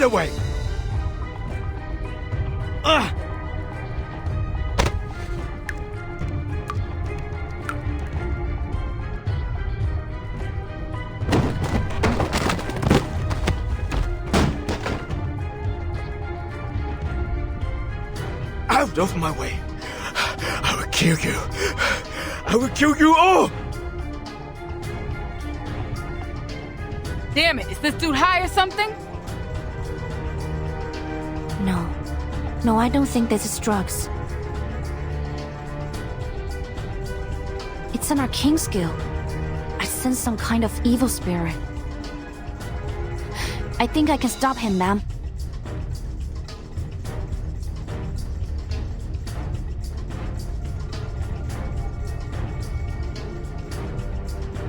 away! Out of my way! I will kill you! I will kill you all! Damn it, is this dude high or something? No, I don't think this is drugs. It's an arcane skill. I sense some kind of evil spirit. I think I can stop him, ma'am.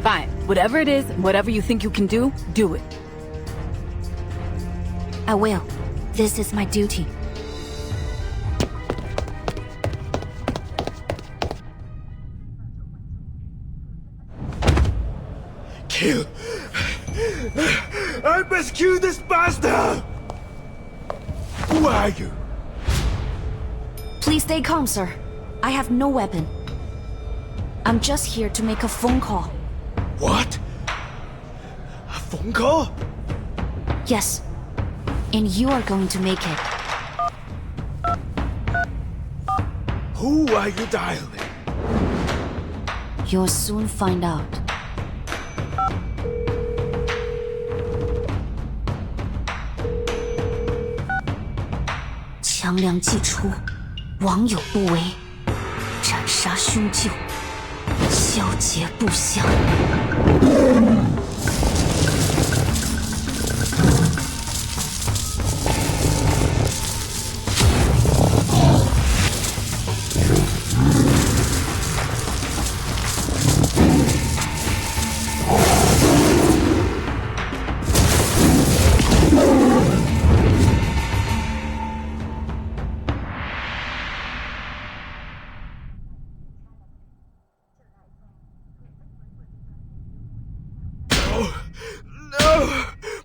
Fine, whatever it is, whatever you think you can do it. I will. This is my duty. Kill! I must kill this bastard! Who are you? Please stay calm, sir. I have no weapon. I'm just here to make a phone call. What? A phone call? Yes. And you are going to make it. Who are you dialing? You'll soon find out. 强梁既出，亡有不为，斩杀凶旧，消结不祥。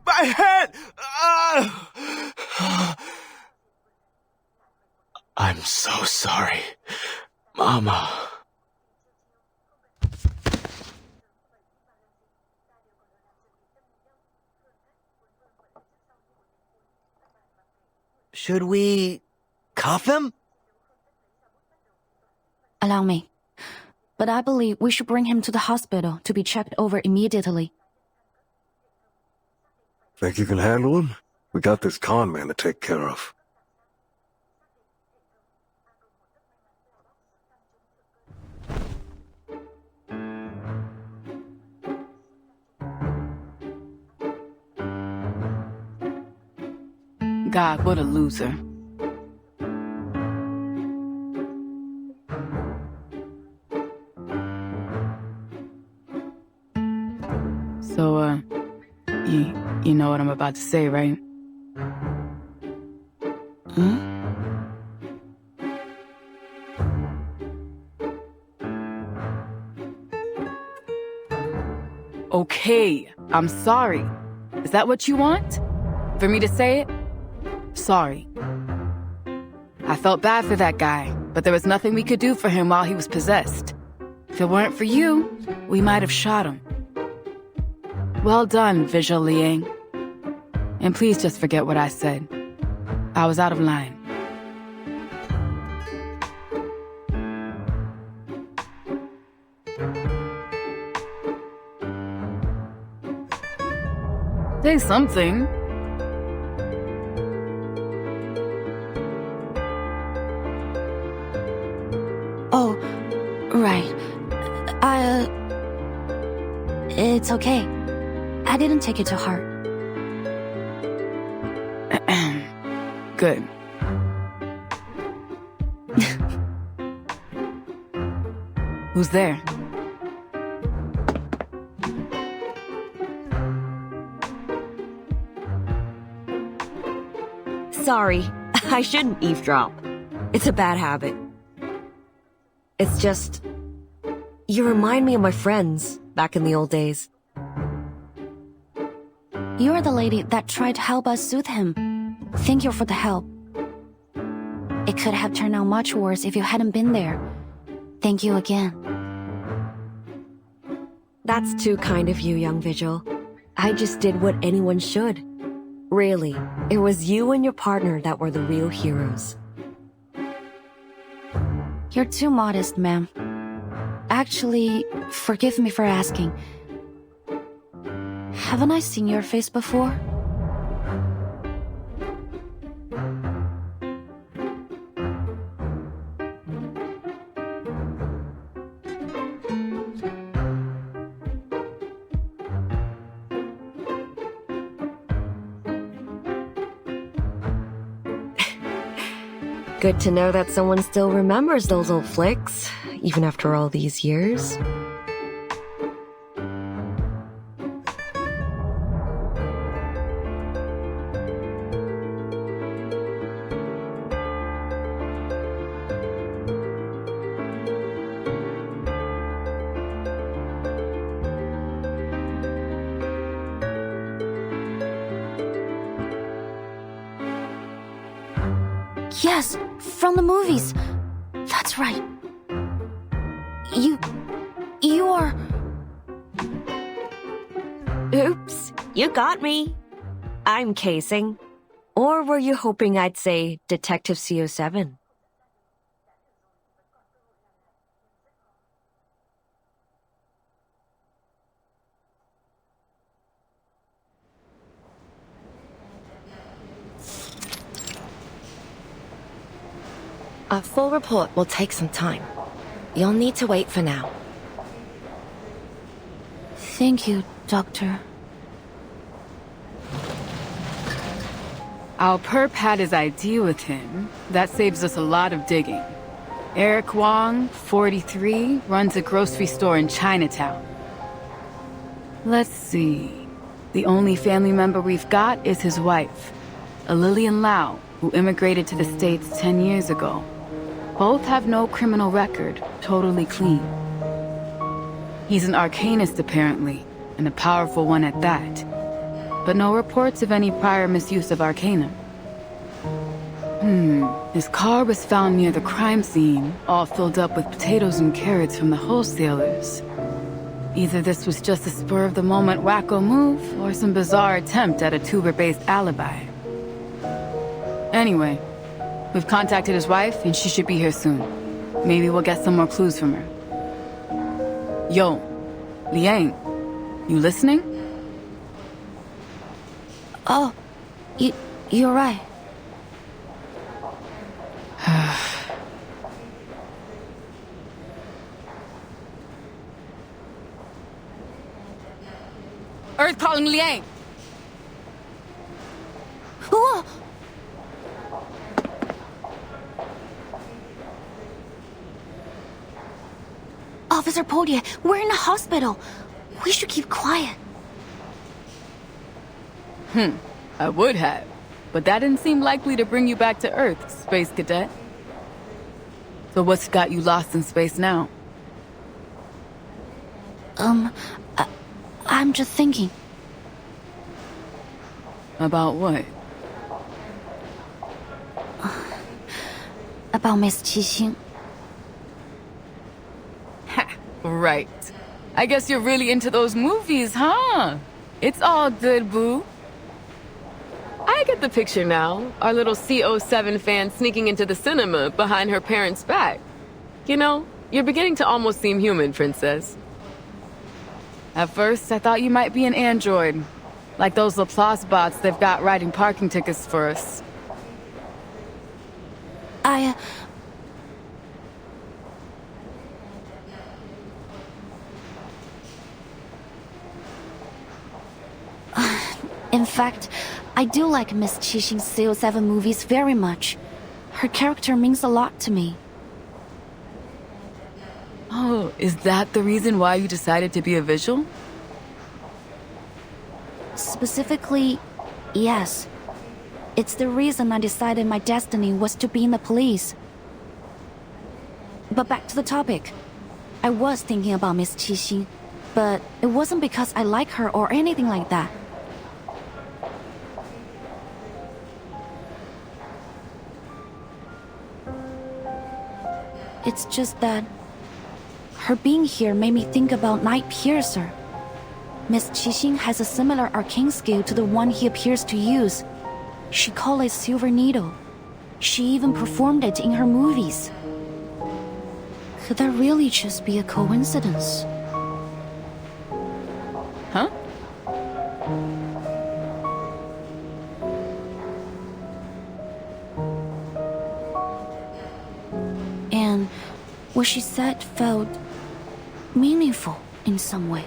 My head! I'm so sorry, Mama. Should we cuff him? Allow me. But I believe we should bring him to the hospital to be checked over immediately. Think you can handle him? We got this con man to take care of. God, what a loser. So, you know what I'm about to say, right? Okay, I'm sorry. Is that what you want? For me to say it? Sorry. I felt bad for that guy, but there was nothing we could do for him while he was possessed. If it weren't for you, we might have shot him. Well done, Visual Liang. And please just forget what I said. I was out of line. Say something. Oh, right. It's okay. I didn't take it to heart. Good. Who's there? Sorry, I shouldn't eavesdrop. It's a bad habit. It's just... you remind me of my friends back in the old days. You're the lady that tried to help us soothe him. Thank you for the help. It could have turned out much worse if you hadn't been there. Thank you again. That's too kind of you, young Vigil. I just did what anyone should. Really, it was you and your partner that were the real heroes. You're too modest, ma'am. Actually, forgive me for asking. Haven't I seen your face before? Good to know that someone still remembers those old flicks, even after all these years. Yes, from the movies. That's right. You are... Oops, you got me. I'm casing. Or were you hoping I'd say Detective CO7? A full report will take some time. You'll need to wait for now. Thank you, Doctor. Our perp had his ID with him. That saves us a lot of digging. Eric Wong, 43, runs a grocery store in Chinatown. Let's see. The only family member we've got is his wife, a Lillian Lau, who immigrated to the States 10 years ago. Both have no criminal record, totally clean. He's an arcanist apparently, and a powerful one at that. But no reports of any prior misuse of arcanum. His car was found near the crime scene, all filled up with potatoes and carrots from the wholesalers. Either this was just a spur-of-the-moment wacko move, or some bizarre attempt at a tuber-based alibi. Anyway, we've contacted his wife, and she should be here soon. Maybe we'll get some more clues from her. Yo, Liang, you listening? Oh, you're right. Earth calling Liang! Whoa! Officer Podie, we're in a hospital. We should keep quiet. I would have, but that didn't seem likely to bring you back to Earth, Space Cadet. So what's got you lost in space now? I'm just thinking. About what? About Miss Qixing. Right. I guess you're really into those movies, huh? It's all good, boo. I get the picture now. Our little CO7 fan sneaking into the cinema behind her parents' back. You know, you're beginning to almost seem human, Princess. At first, I thought you might be an android. Like those Laplace bots they've got writing parking tickets for us. In fact, I do like Miss Qixing's CO7 movies very much. Her character means a lot to me. Oh, is that the reason why you decided to be a visual? Specifically, yes. It's the reason I decided my destiny was to be in the police. But back to the topic. I was thinking about Miss Qixing, but it wasn't because I like her or anything like that. It's just that her being here made me think about Night Piercer. Miss Qixing has a similar arcane skill to the one he appears to use. She called it Silver Needle. She even performed it in her movies. Could that really just be a coincidence? Huh? And what she said felt meaningful in some way.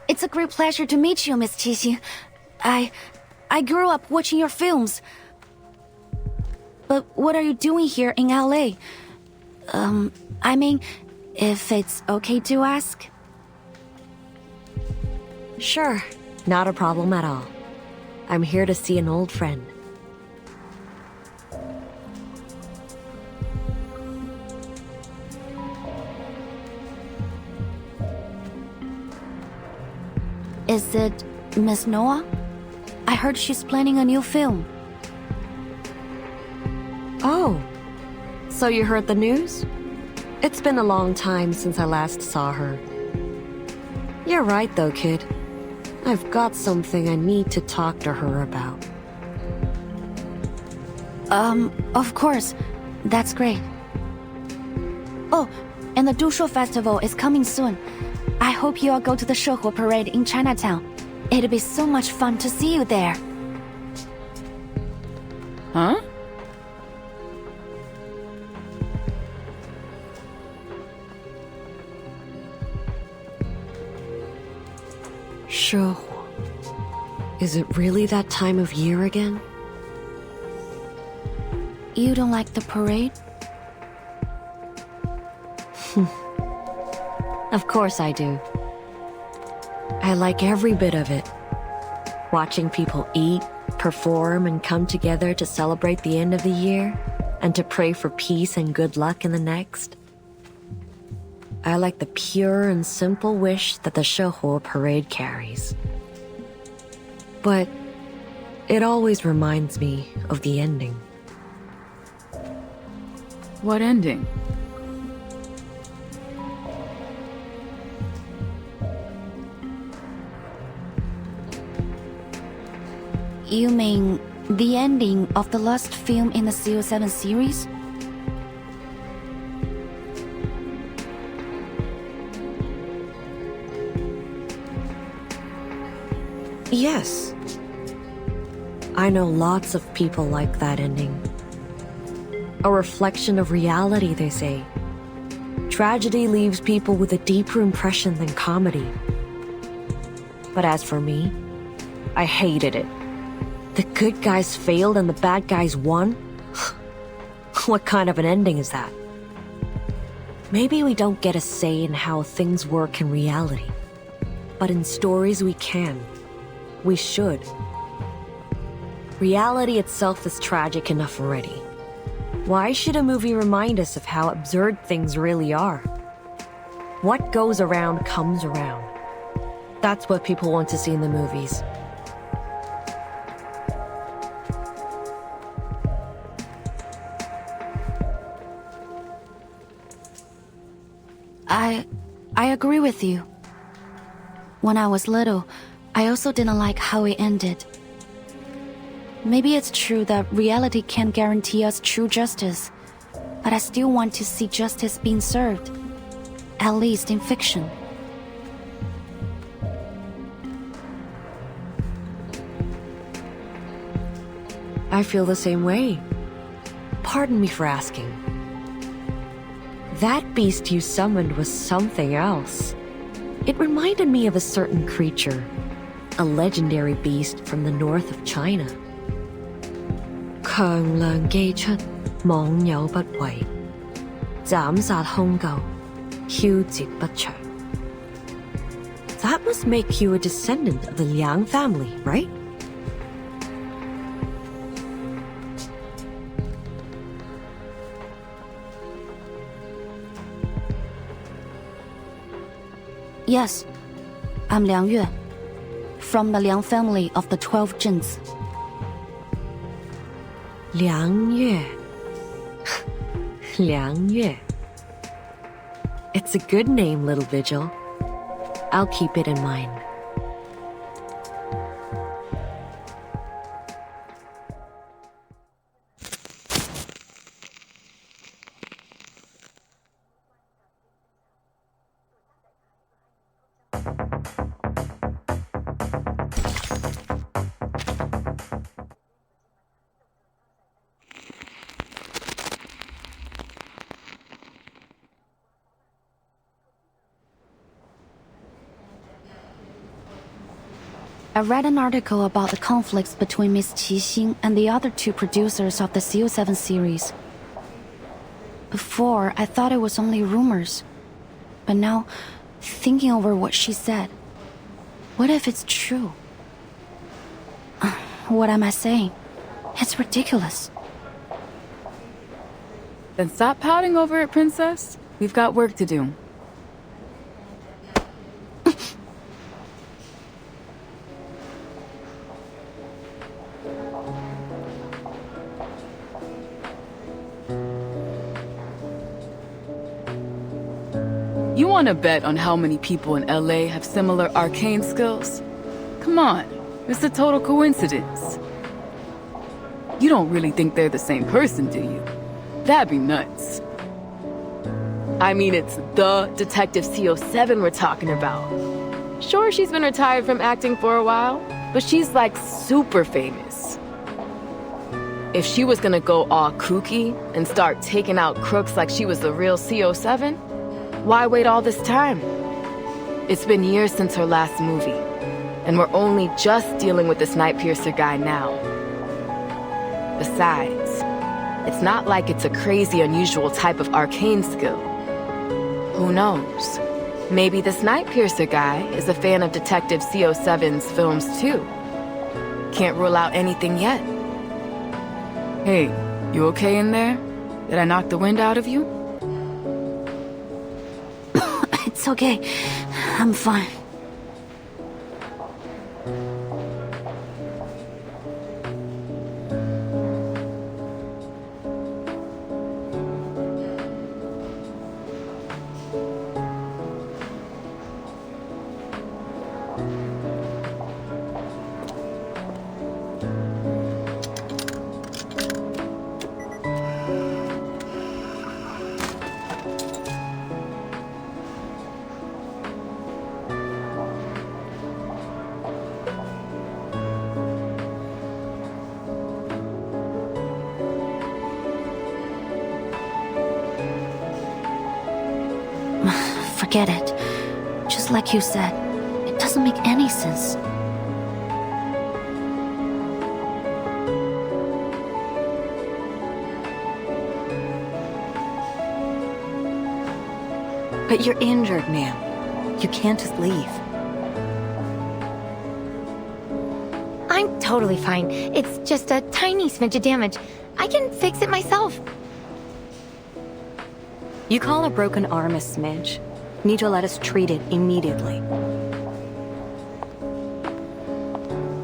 It's a great pleasure to meet you, Miss Qixing. I grew up watching your films. But what are you doing here in LA? I mean, if it's okay to ask? Sure, not a problem at all. I'm here to see an old friend. Is it Miss Noah? I heard she's planning a new film. Oh, so you heard the news? It's been a long time since I last saw her. You're right though, kid. I've got something I need to talk to her about. Of course. That's great. Oh, and the Dushuo Festival is coming soon. I hope you all go to the Shehuo Parade in Chinatown. It'll be so much fun to see you there. Huh? Shehuo. Is it really that time of year again? You don't like the parade? Of course I do. I like every bit of it. Watching people eat, perform, and come together to celebrate the end of the year, and to pray for peace and good luck in the next. I like the pure and simple wish that the Shehuo parade carries. But it always reminds me of the ending. What ending? You mean the ending of the last film in the CO7 series? Yes. I know lots of people like that ending. A reflection of reality, they say. Tragedy leaves people with a deeper impression than comedy. But as for me, I hated it. The good guys failed and the bad guys won? What kind of an ending is that? Maybe we don't get a say in how things work in reality. But in stories we can. We should. Reality itself is tragic enough already. Why should a movie remind us of how absurd things really are? What goes around comes around. That's what people want to see in the movies. I agree with you. When I was little, I also didn't like how it ended. Maybe it's true that reality can't guarantee us true justice, but I still want to see justice being served, at least in fiction. I feel the same way. Pardon me for asking. That beast you summoned was something else. It reminded me of a certain creature, a legendary beast from the north of China. 強梁既出，網友不為，斬殺兇舊，梟截不詳. That must make you a descendant of the Liang family, right? Yes, I'm Liang Yue, from the Liang family of the 12 Zhens. Liang Yue. Liang Yue. It's a good name, little Vigil. I'll keep it in mind. I read an article about the conflicts between Miss Qixing and the other two producers of the CO7 series. Before, I thought it was only rumors. But now, thinking over what she said, what if it's true? What am I saying? It's ridiculous. Then stop pouting over it, Princess. We've got work to do. You want to bet on how many people in LA have similar arcane skills? Come on, it's a total coincidence. You don't really think they're the same person, do you? That'd be nuts. I mean, it's the Detective CO7 we're talking about. Sure, she's been retired from acting for a while, but she's like super famous. If she was gonna go all kooky and start taking out crooks like she was the real CO7, why wait all this time? It's been years since her last movie, and we're only just dealing with this Nightpiercer guy now. Besides, it's not like it's a crazy, unusual type of arcane skill. Who knows? Maybe this Nightpiercer guy is a fan of Detective CO7's films too. Can't rule out anything yet. Hey, you okay in there? Did I knock the wind out of you? It's okay. I'm fine. Forget it. Just like you said, it doesn't make any sense. But you're injured, ma'am. You can't just leave. I'm totally fine. It's just a tiny smidge of damage. I can fix it myself. You call a broken arm a smidge? Need to let us treat it immediately.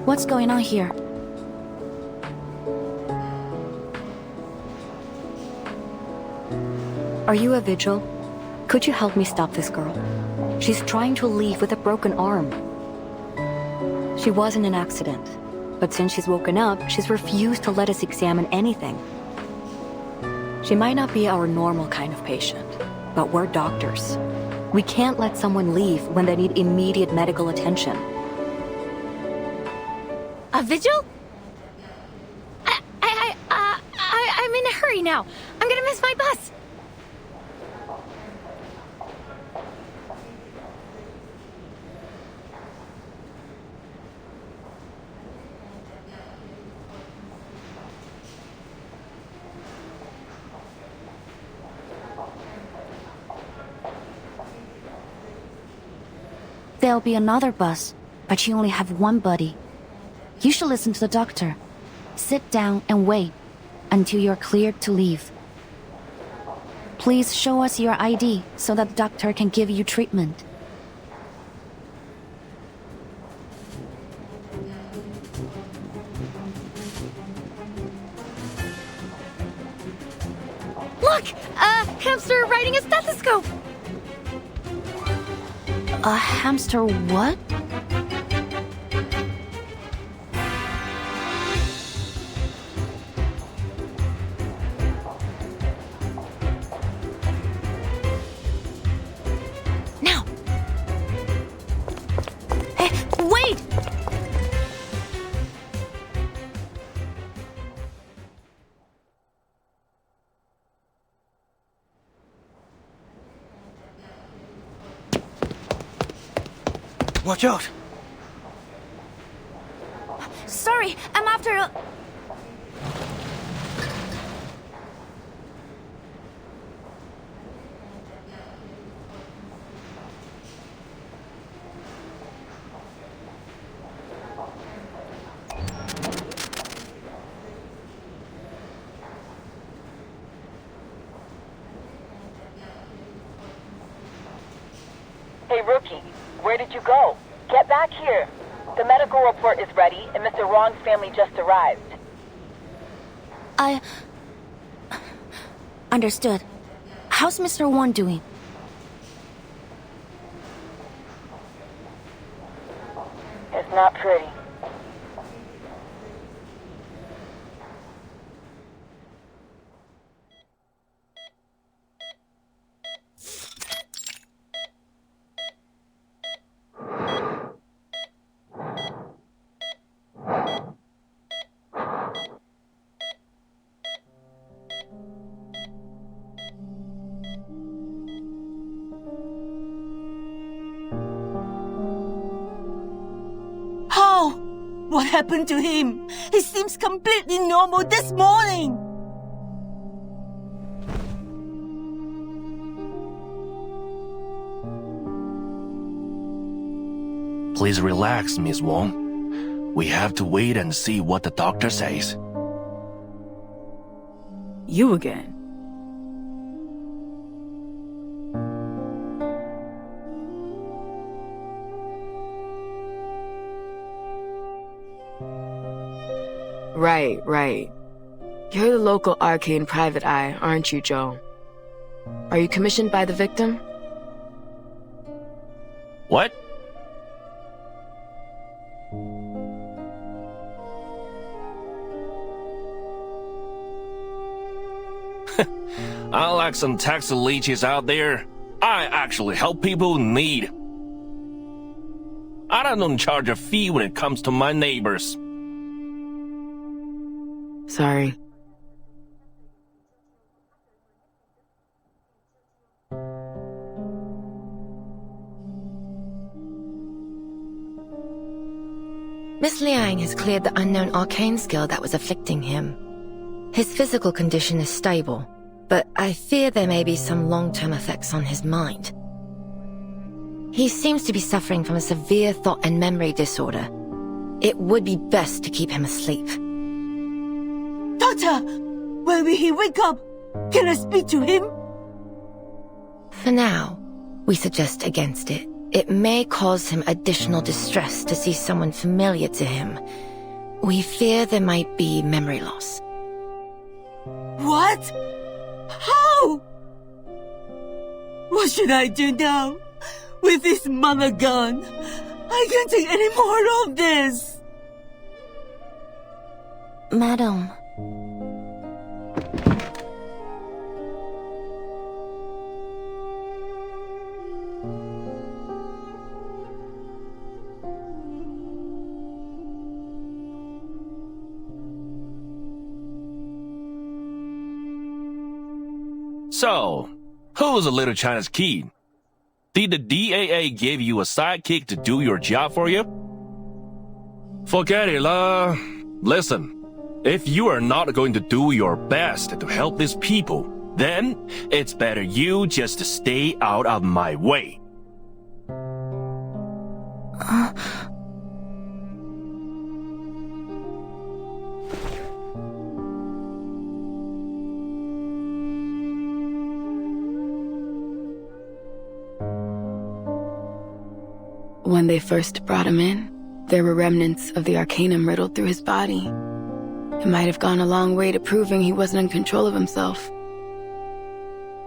What's going on here? Are you a vigil? Could you help me stop this girl? She's trying to leave with a broken arm. She was in an accident, but since she's woken up, she's refused to let us examine anything. She might not be our normal kind of patient, but we're doctors. We can't let someone leave when they need immediate medical attention. A vigil? I'm in a hurry now. I'm gonna miss my bus. There'll be another bus, but you only have one buddy. You should listen to the doctor. Sit down and wait until you're cleared to leave. Please show us your ID so that the doctor can give you treatment. A hamster what? Now! Hey, wait! Watch out! Sorry, I'm after... Hey, Rookie, where did you go? Get back here. The medical report is ready, and Mr. Wong's family just arrived. I... Understood. How's Mr. Won doing? It's not pretty. How? What happened to him? He seems completely normal this morning. Please relax, Miss Wong. We have to wait and see what the doctor says. You again. Right. You're the local arcane private eye, aren't you, Joe? Are you commissioned by the victim? What? Unlike some taxi leeches out there, I actually help people in need. I don't charge a fee when it comes to my neighbors. Sorry. Miss Liang has cleared the unknown arcane skill that was afflicting him. His physical condition is stable, but I fear there may be some long-term effects on his mind. He seems to be suffering from a severe thought and memory disorder. It would be best to keep him asleep. Doctor, when will he wake up? Can I speak to him? For now, we suggest against it. It may cause him additional distress to see someone familiar to him. We fear there might be memory loss. What? How? What should I do now? With this mother gone, I can't take any more of this. Madam... So, who's a little China's kid? Did the DAA give you a sidekick to do your job for you? Forget it, lah. Listen, if you are not going to do your best to help these people, then it's better you just stay out of my way. When they first brought him in, there were remnants of the arcanum riddled through his body. It might have gone a long way to proving he wasn't in control of himself.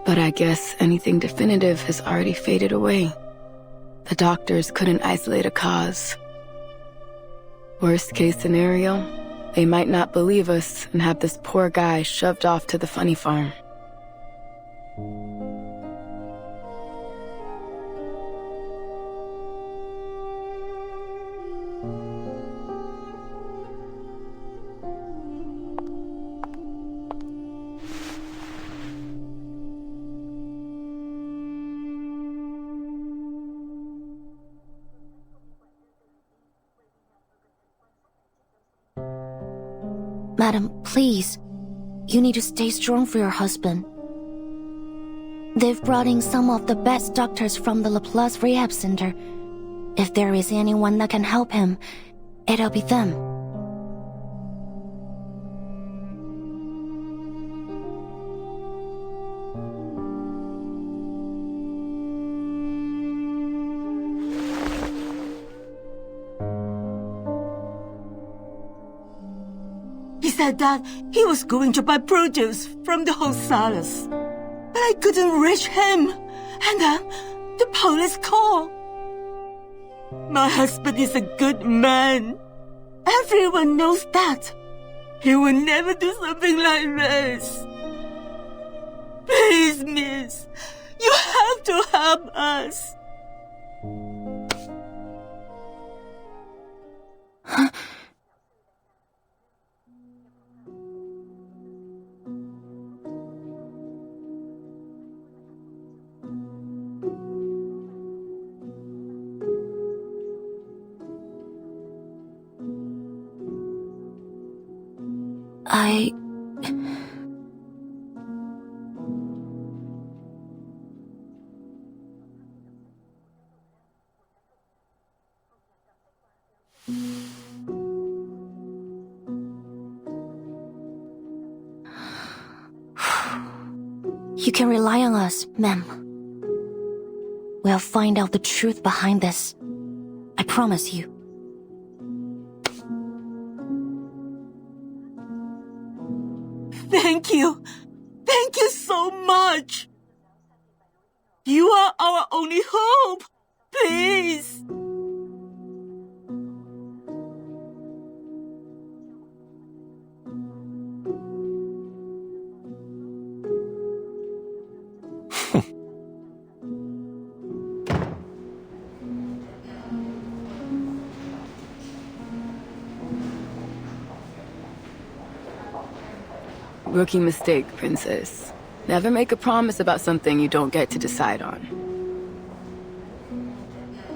But I guess anything definitive has already faded away. The doctors couldn't isolate a cause. Worst case scenario, they might not believe us and have this poor guy shoved off to the funny farm. Madam, please. You need to stay strong for your husband. They've brought in some of the best doctors from the Laplace Rehab Center. If there is anyone that can help him, it'll be them. He said that he was going to buy produce from the wholesalers. But I couldn't reach him. And then the police called. My husband is a good man. Everyone knows that. He will never do something like this. Please, miss. You have to help us. You can rely on us, ma'am. We'll find out the truth behind this. I promise you. Thank you. Thank you so much. You are our only hope. Please. Rookie mistake, Princess. Never make a promise about something you don't get to decide on.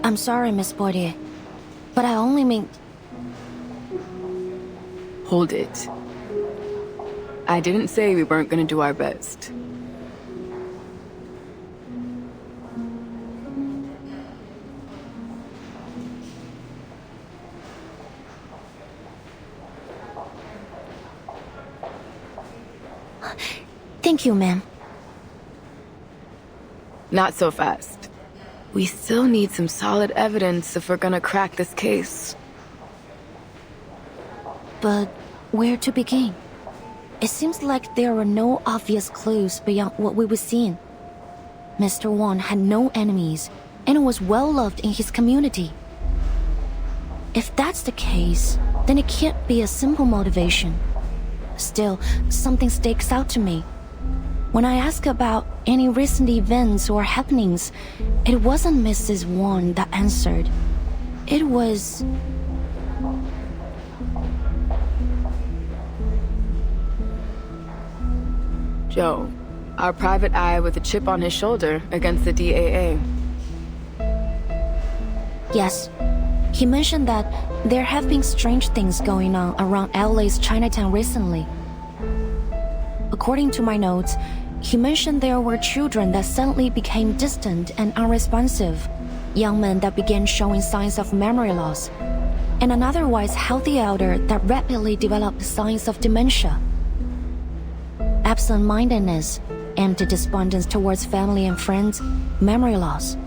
I'm sorry, Miss Bordier, but I only mean... Hold it. I didn't say we weren't gonna do our best. Thank you, ma'am. Not so fast. We still need some solid evidence if we're gonna crack this case. But where to begin? It seems like there were no obvious clues beyond what we were seeing. Mr. Wong had no enemies and was well loved in his community. If that's the case, then it can't be a simple motivation. Still, something sticks out to me. When I asked about any recent events or happenings, it wasn't Mrs. Wong that answered. It was... Joe, our private eye with a chip on his shoulder against the DAA. Yes. He mentioned that there have been strange things going on around LA's Chinatown recently. According to my notes, he mentioned there were children that suddenly became distant and unresponsive, young men that began showing signs of memory loss, and an otherwise healthy elder that rapidly developed signs of dementia. Absent-mindedness, empty despondence towards family and friends, memory loss.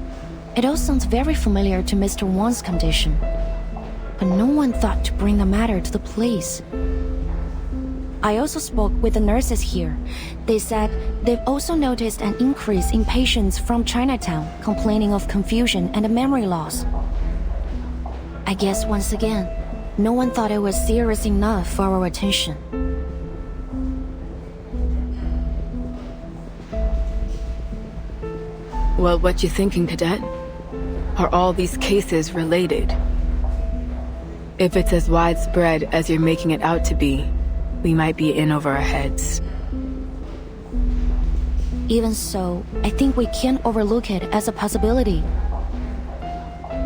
It all sounds very familiar to Mr. Wong's condition, but no one thought to bring the matter to the police. I also spoke with the nurses here. They said they've also noticed an increase in patients from Chinatown complaining of confusion and memory loss. I guess once again, no one thought it was serious enough for our attention. Well, what you thinking, Cadet? Are all these cases related? If it's as widespread as you're making it out to be, we might be in over our heads. Even so, I think we can't overlook it as a possibility.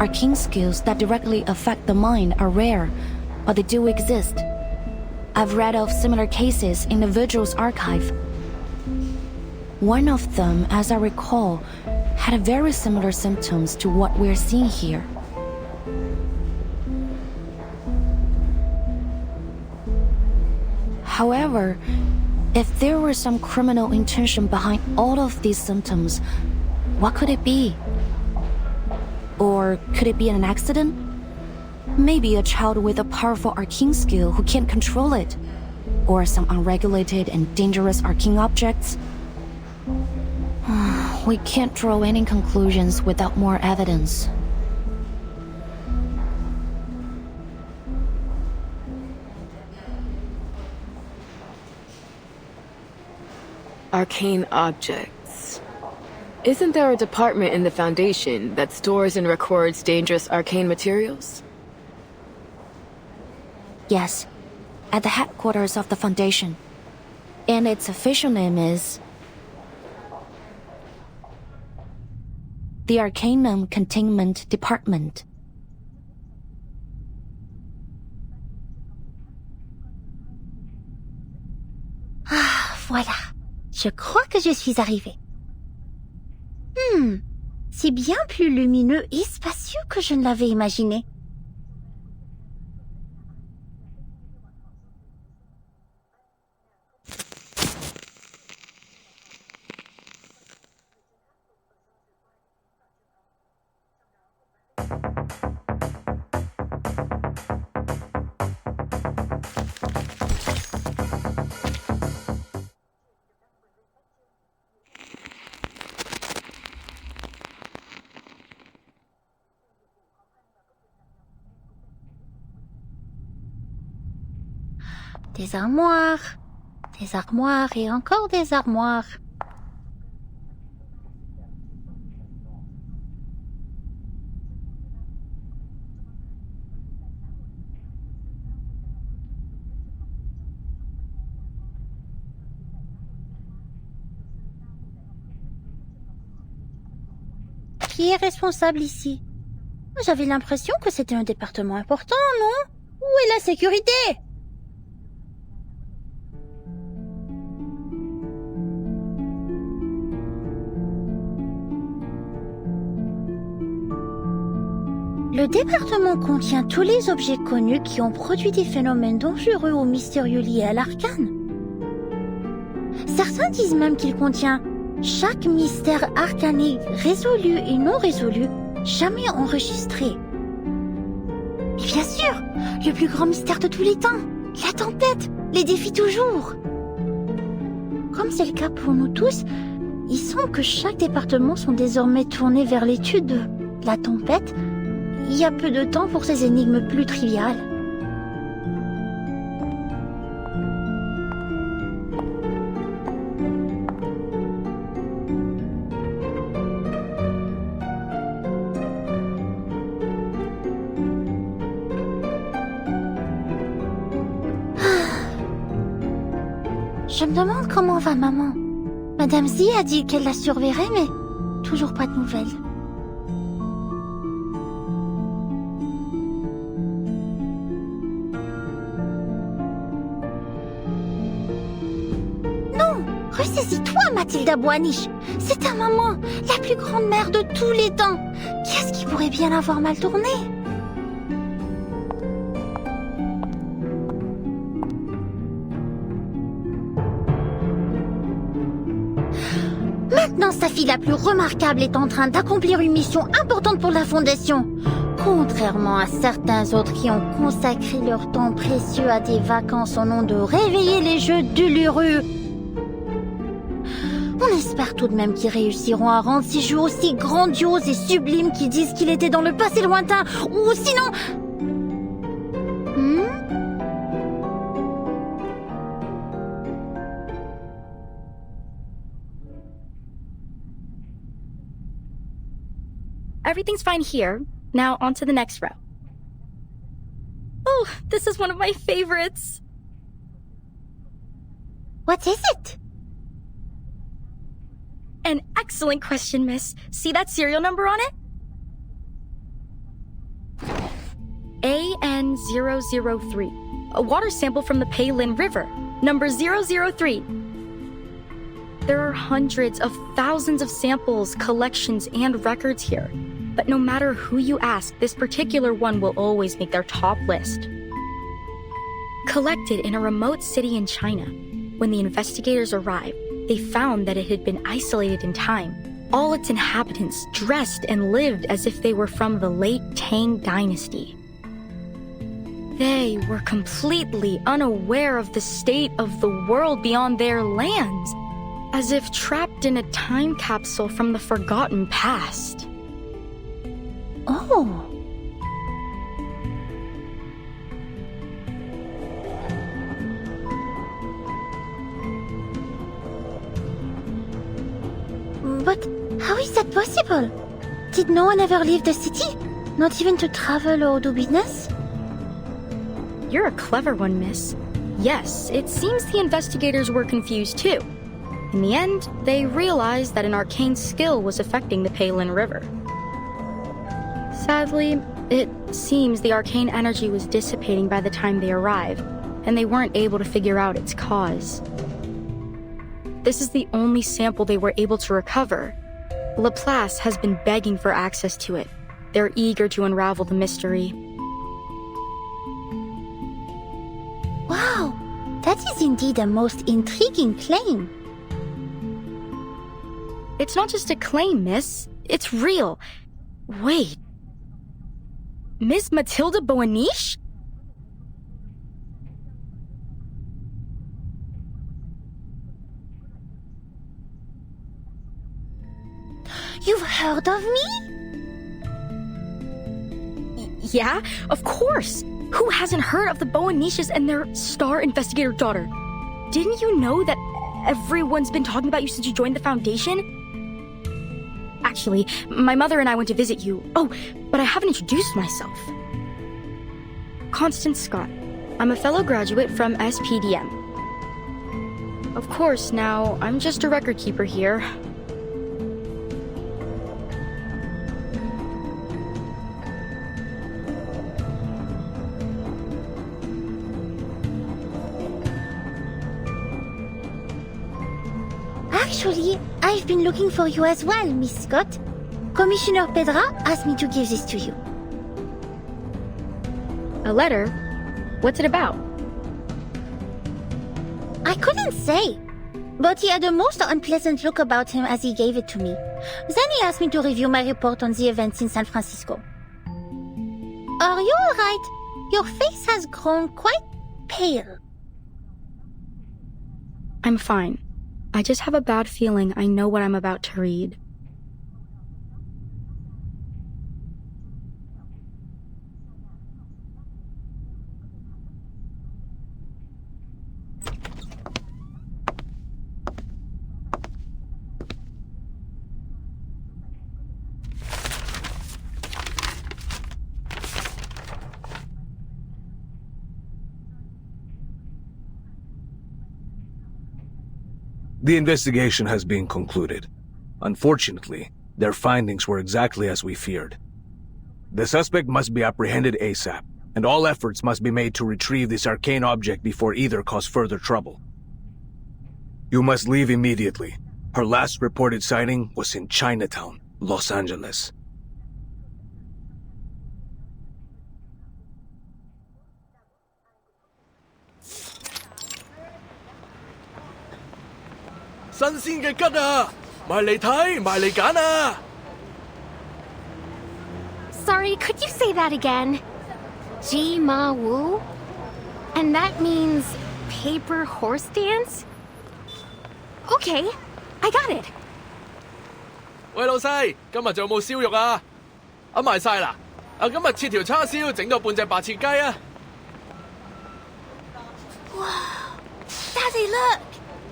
Arcane skills that directly affect the mind are rare, but they do exist. I've read of similar cases in the Vigil's archive. One of them, as I recall, had very similar symptoms to what we're seeing here. However, if there were some criminal intention behind all of these symptoms, what could it be? Or could it be an accident? Maybe a child with a powerful arcane skill who can't control it. Or some unregulated and dangerous arcane objects. We can't draw any conclusions without more evidence. Arcane objects. Isn't there a department in the Foundation that stores and records dangerous arcane materials? Yes, at the headquarters of the Foundation. And its official name is the Arcanum Containment Department. Ah, voilà. Je crois que je suis arrivée. C'est bien plus lumineux et spacieux que je ne l'avais imaginé. Des armoires et encore des armoires. Qui est responsable ici? J'avais l'impression que c'était un département important, non? Où est la sécurité? Le département contient tous les objets connus qui ont produit des phénomènes dangereux ou mystérieux liés à l'arcane. Certains disent même qu'il contient chaque mystère arcanique résolu et non résolu, jamais enregistré. Et bien sûr, le plus grand mystère de tous les temps, la tempête, les défis toujours. Comme c'est le cas pour nous tous, il semble que chaque département sont désormais tournés vers l'étude de la tempête. Il y a peu de temps pour ces énigmes plus triviales. Je me demande comment va maman. Madame Zi a dit qu'elle la surveillerait, mais toujours pas de nouvelles. Ressaisis-toi, Mathilda Boaniche. C'est ta maman, la plus grande mère de tous les temps. Qu'est-ce qui pourrait bien avoir mal tourné? Maintenant, sa fille la plus remarquable est en train d'accomplir une mission importante pour la Fondation. Contrairement à certains autres qui ont consacré leur temps précieux à des vacances au nom de réveiller les jeux d'Uluru. On espère tout de même qu'ils réussiront à rendre ces jeux aussi grandioses et sublimes qu'ils disent qu'il était dans le passé lointain, ou sinon... Everything's fine here. Now on to the next row. Oh, this is one of my favorites. What is it? An excellent question, miss. See that serial number on it? AN003. A water sample from the Peilin River. Number 003. There are hundreds of thousands of samples, collections, and records here. But no matter who you ask, this particular one will always make their top list. Collected in a remote city in China, when the investigators arrived, they found that it had been isolated in time. All its inhabitants dressed and lived as if they were from the late Tang dynasty. They were completely unaware of the state of the world beyond their lands, as if trapped in a time capsule from the forgotten past. Oh. But how is that possible? Did no one ever leave the city? Not even to travel or do business? You're a clever one, miss. Yes, it seems the investigators were confused too. In the end, they realized that an arcane skill was affecting the Peilin River. Sadly, it seems the arcane energy was dissipating by the time they arrived, and they weren't able to figure out its cause. This is the only sample they were able to recover. Laplace has been begging for access to it. They're eager to unravel the mystery. Wow, that is indeed a most intriguing claim. It's not just a claim, miss. It's real. Wait. Miss Matilda Boaniche? You've heard of me? Yeah, of course. Who hasn't heard of the Boaniches and their star investigator daughter? Didn't you know that everyone's been talking about you since you joined the Foundation? Actually, my mother and I went to visit you. Oh, but I haven't introduced myself. Constance Scott. I'm a fellow graduate from SPDM. Of course, now, I'm just a record keeper here. Actually, I've been looking for you as well, Miss Scott. Commissioner Pedra asked me to give this to you. A letter? What's it about? I couldn't say, but he had a most unpleasant look about him as he gave it to me. Then he asked me to review my report on the events in San Francisco. Are you all right? Your face has grown quite pale. I'm fine. I just have a bad feeling I know what I'm about to read. The investigation has been concluded. Unfortunately, their findings were exactly as we feared. The suspect must be apprehended ASAP, and all efforts must be made to retrieve this arcane object before either cause further trouble. You must leave immediately. Her last reported sighting was in Chinatown, Los Angeles. sorry, could you say that again? Ji Ma Wu? And that means paper horse dance? Okay, I got it. 喂，老細，今日仲有冇燒肉啊？賣晒啦！今日切條叉燒，整到半隻白切雞啊！ Daddy, look!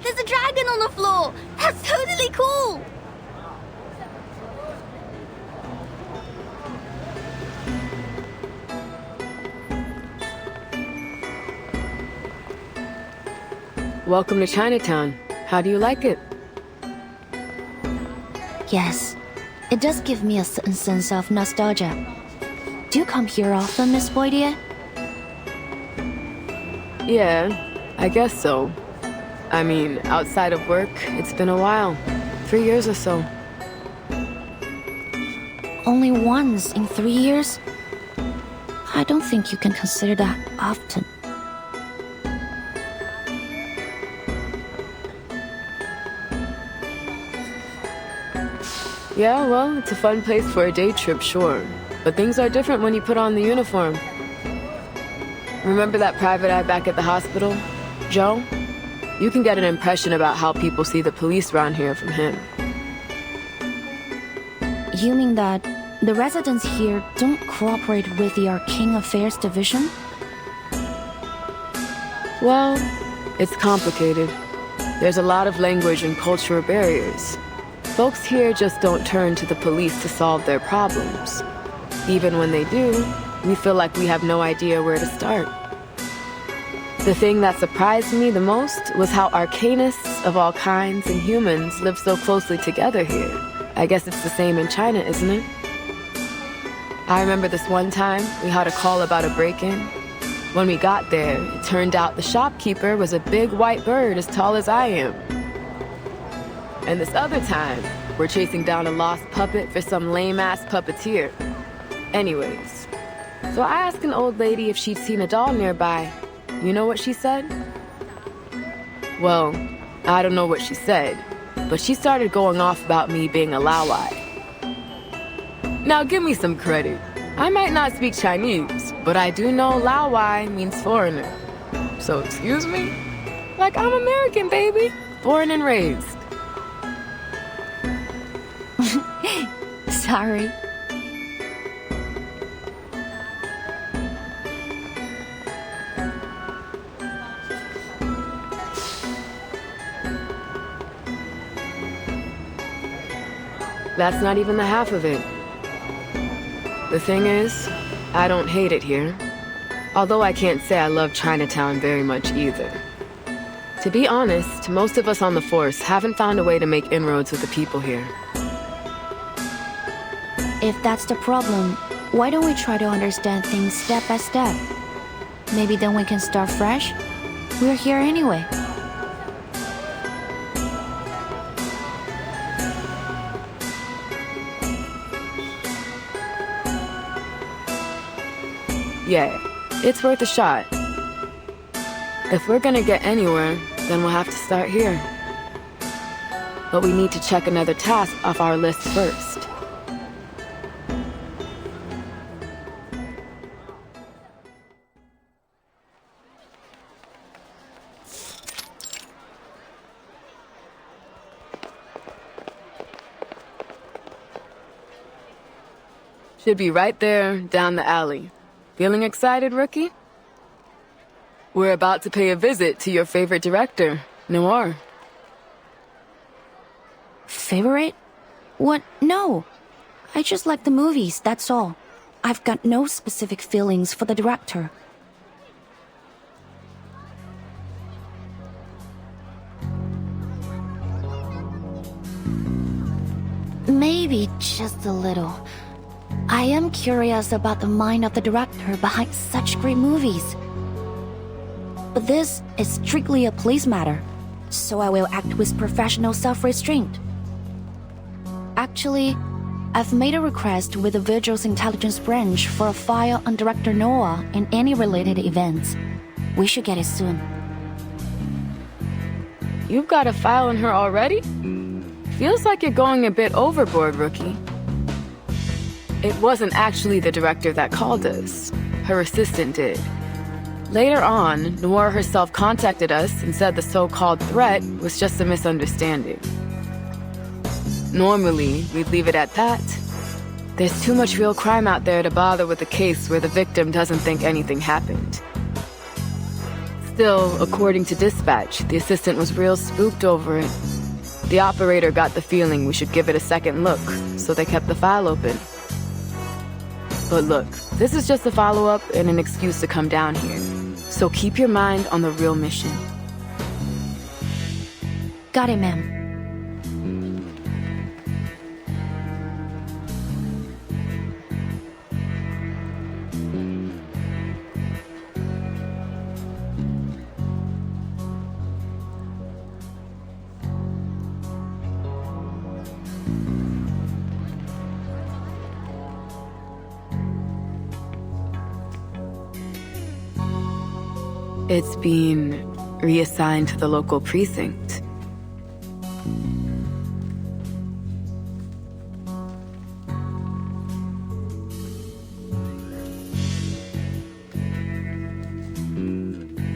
There's a dragon on the floor! That's totally cool! Welcome to Chinatown. How do you like it? Yes, it does give me a certain sense of nostalgia. Do you come here often, Miss Boydier? Yeah, I guess so. I mean, outside of work, it's been a while. 3 years or so. Only once in 3 years? I don't think you can consider that often. Yeah, well, it's a fun place for a day trip, sure. But things are different when you put on the uniform. Remember that private eye back at the hospital? Joe? You can get an impression about how people see the police around here from him. You mean that the residents here don't cooperate with the Arcane Affairs Division? Well, it's complicated. There's a lot of language and cultural barriers. Folks here just don't turn to the police to solve their problems. Even when they do, we feel like we have no idea where to start. The thing that surprised me the most was how arcanists of all kinds and humans live so closely together here. I guess it's the same in China, isn't it? I remember this one time we had a call about a break-in. When we got there, it turned out the shopkeeper was a big white bird as tall as I am. And this other time, we're chasing down a lost puppet for some lame-ass puppeteer. Anyways, so I asked an old lady if she'd seen a doll nearby. You know what she said? Well, I don't know what she said, but she started going off about me being a Laowai. Now give me some credit. I might not speak Chinese, but I do know Laowai means foreigner. So excuse me? Like I'm American, baby. Born and raised. Sorry. That's not even the half of it. The thing is, I don't hate it here. Although I can't say I love Chinatown very much either. To be honest, most of us on the force haven't found a way to make inroads with the people here. If that's the problem, why don't we try to understand things step by step? Maybe then we can start fresh? We're here anyway. Yeah, it's worth a shot. If we're gonna get anywhere, then we'll have to start here. But we need to check another task off our list first. Should be right there, down the alley. Feeling excited, rookie? We're about to pay a visit to your favorite director, Noir. Favorite? What? No. I just like the movies, that's all. I've got no specific feelings for the director. Maybe just a little. I am curious about the mind of the director behind such great movies. But this is strictly a police matter, so I will act with professional self-restraint. Actually, I've made a request with the Vigil's intelligence branch for a file on Director Noah and any related events. We should get it soon. You've got a file on her already? Feels like you're going a bit overboard, rookie. It wasn't actually the director that called us. Her assistant did. Later on, Noir herself contacted us and said the so-called threat was just a misunderstanding. Normally, we'd leave it at that. There's too much real crime out there to bother with a case where the victim doesn't think anything happened. Still, according to dispatch, the assistant was real spooked over it. The operator got the feeling we should give it a second look, so they kept the file open. But look, this is just a follow-up and an excuse to come down here. So keep your mind on the real mission. Got it, ma'am. It's been reassigned to the local precinct.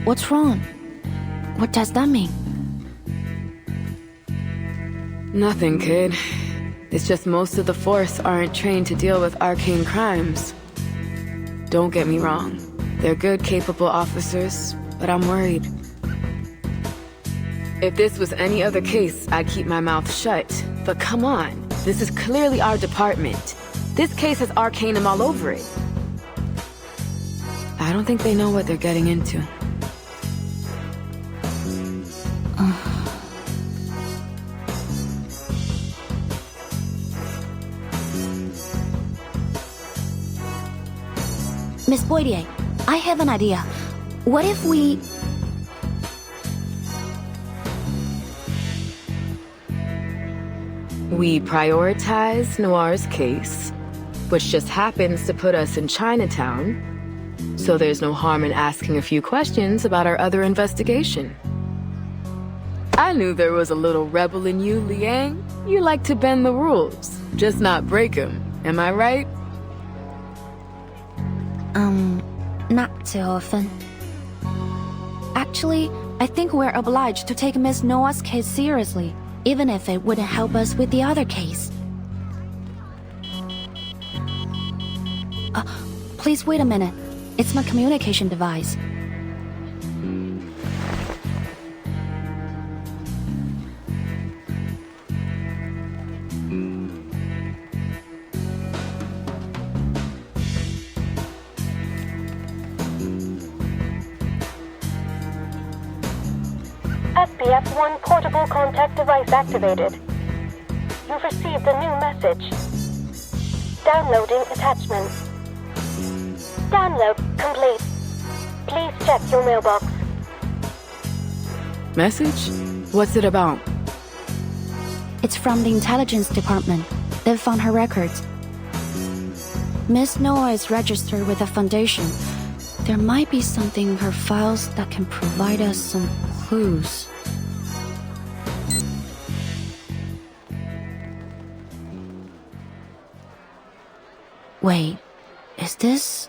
What's wrong? What does that mean? Nothing, kid. It's just most of the force aren't trained to deal with arcane crimes. Don't get me wrong. They're good, capable officers, but I'm worried. If this was any other case, I'd keep my mouth shut. But come on, this is clearly our department. This case has arcanum all over it. I don't think they know what they're getting into. Miss Boydier, I have an idea. What if we... We prioritize Noir's case, which just happens to put us in Chinatown, so there's no harm in asking a few questions about our other investigation. I knew there was a little rebel in you, Liang. You like to bend the rules, just not break them. Am I right? Not too often. Actually, I think we're obliged to take Miss Noah's case seriously, even if it wouldn't help us with the other case. Please wait a minute. It's my communication device. SPF-1 portable contact device activated. You've received a new message. Downloading attachment. Download complete. Please check your mailbox. Message? What's it about? It's from the intelligence department. They've found her records. Miss Noah is registered with the foundation. There might be something in her files that can provide us some clues. Wait, is this...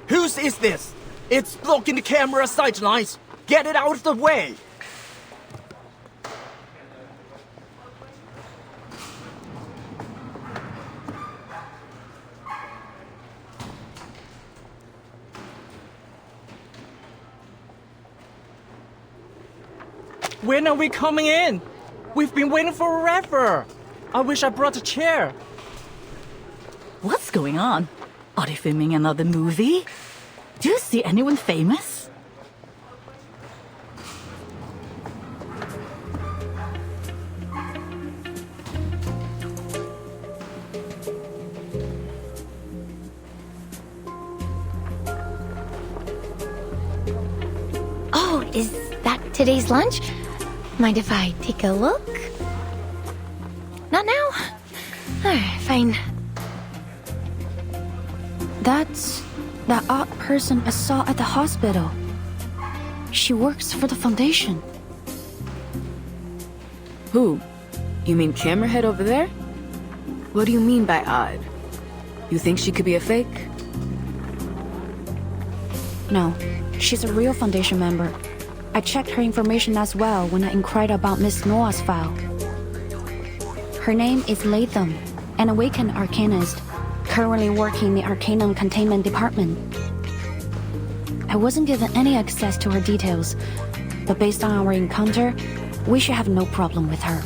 Whose is this? It's blocking the camera sightlines. Get it out of the way. When are we coming in? We've been waiting forever. I wish I brought a chair. What's going on? Are they filming another movie? Do you see anyone famous? Is that today's lunch? Mind if I take a look? Not now? Alright, fine. That's that odd person I saw at the hospital. She works for the foundation. Who? You mean Camerahead over there? What do you mean by odd? You think she could be a fake? No, she's a real foundation member. I checked her information as well when I inquired about Miss Noah's file. Her name is Latham, an awakened arcanist, currently working in the Arcanum Containment Department. I wasn't given any access to her details, but based on our encounter, we should have no problem with her.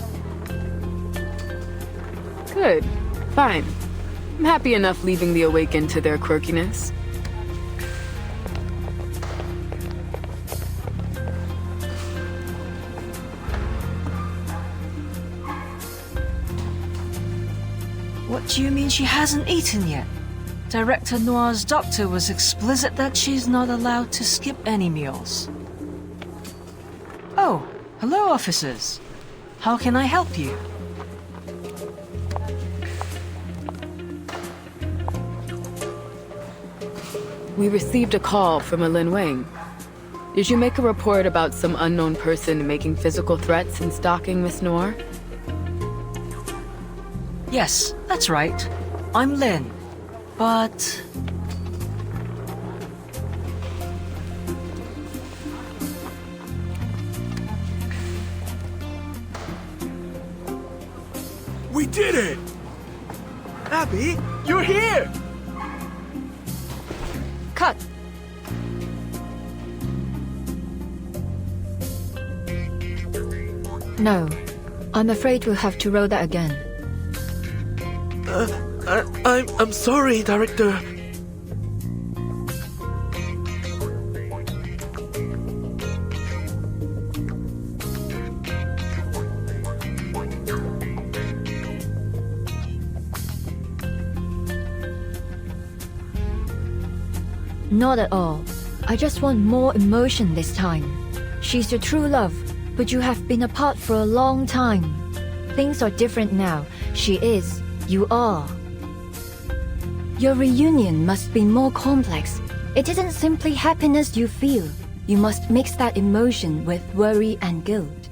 Good. Fine. I'm happy enough leaving the Awakened to their quirkiness. What do you mean she hasn't eaten yet? Director Noir's doctor was explicit that she's not allowed to skip any meals. Oh, hello, officers. How can I help you? We received a call from a Lin Wang. Did you make a report about some unknown person making physical threats and stalking Miss Noir? Yes, that's right. I'm Lin. But... We did it! Abby, you're here! Cut. No. I'm afraid we'll have to roll that again. I'm sorry, Director. Not at all. I just want more emotion this time. She's your true love, but you have been apart for a long time. Things are different now. She is. You are. Your reunion must be more complex. It isn't simply happiness you feel. You must mix that emotion with worry and guilt.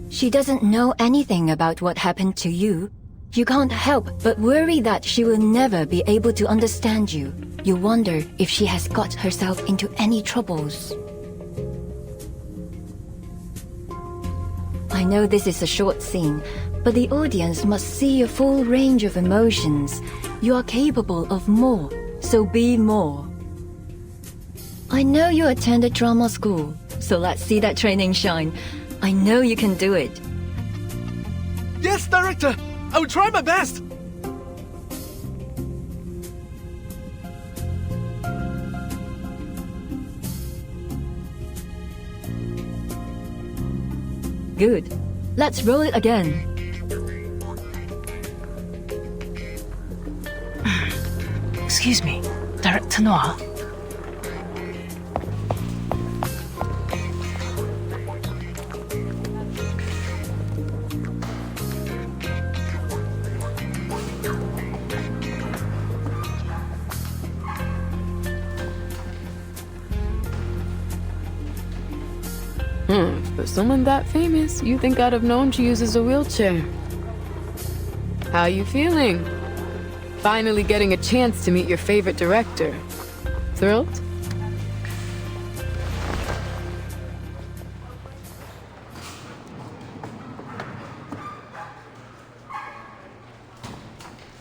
She doesn't know anything about what happened to you. You can't help but worry that she will never be able to understand you. You wonder if she has got herself into any troubles. I know this is a short scene, but the audience must see a full range of emotions. You are capable of more, so be more. I know you attended drama school, so let's see that training shine. I know you can do it. Yes, Director! I will try my best! Good. Let's roll it again. Excuse me, Director Noir. For someone that famous, you think I'd have known she uses a wheelchair. How you feeling? Finally getting a chance to meet your favorite director. Thrilled?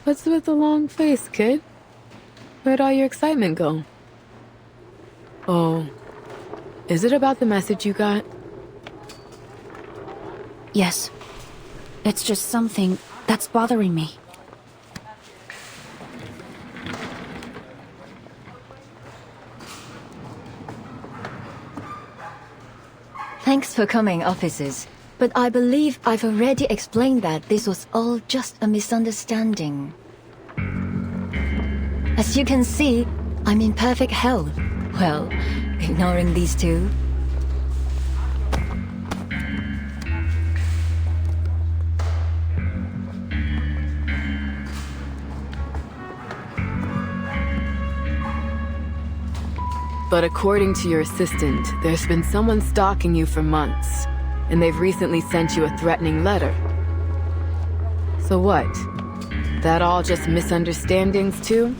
What's with the long face, kid? Where'd all your excitement go? Oh, is it about the message you got? Yes. It's just something that's bothering me. Thanks for coming, officers. But I believe I've already explained that this was all just a misunderstanding. As you can see, I'm in perfect health. Well, ignoring these two. But according to your assistant, there's been someone stalking you for months, and they've recently sent you a threatening letter. So what? That all just misunderstandings too?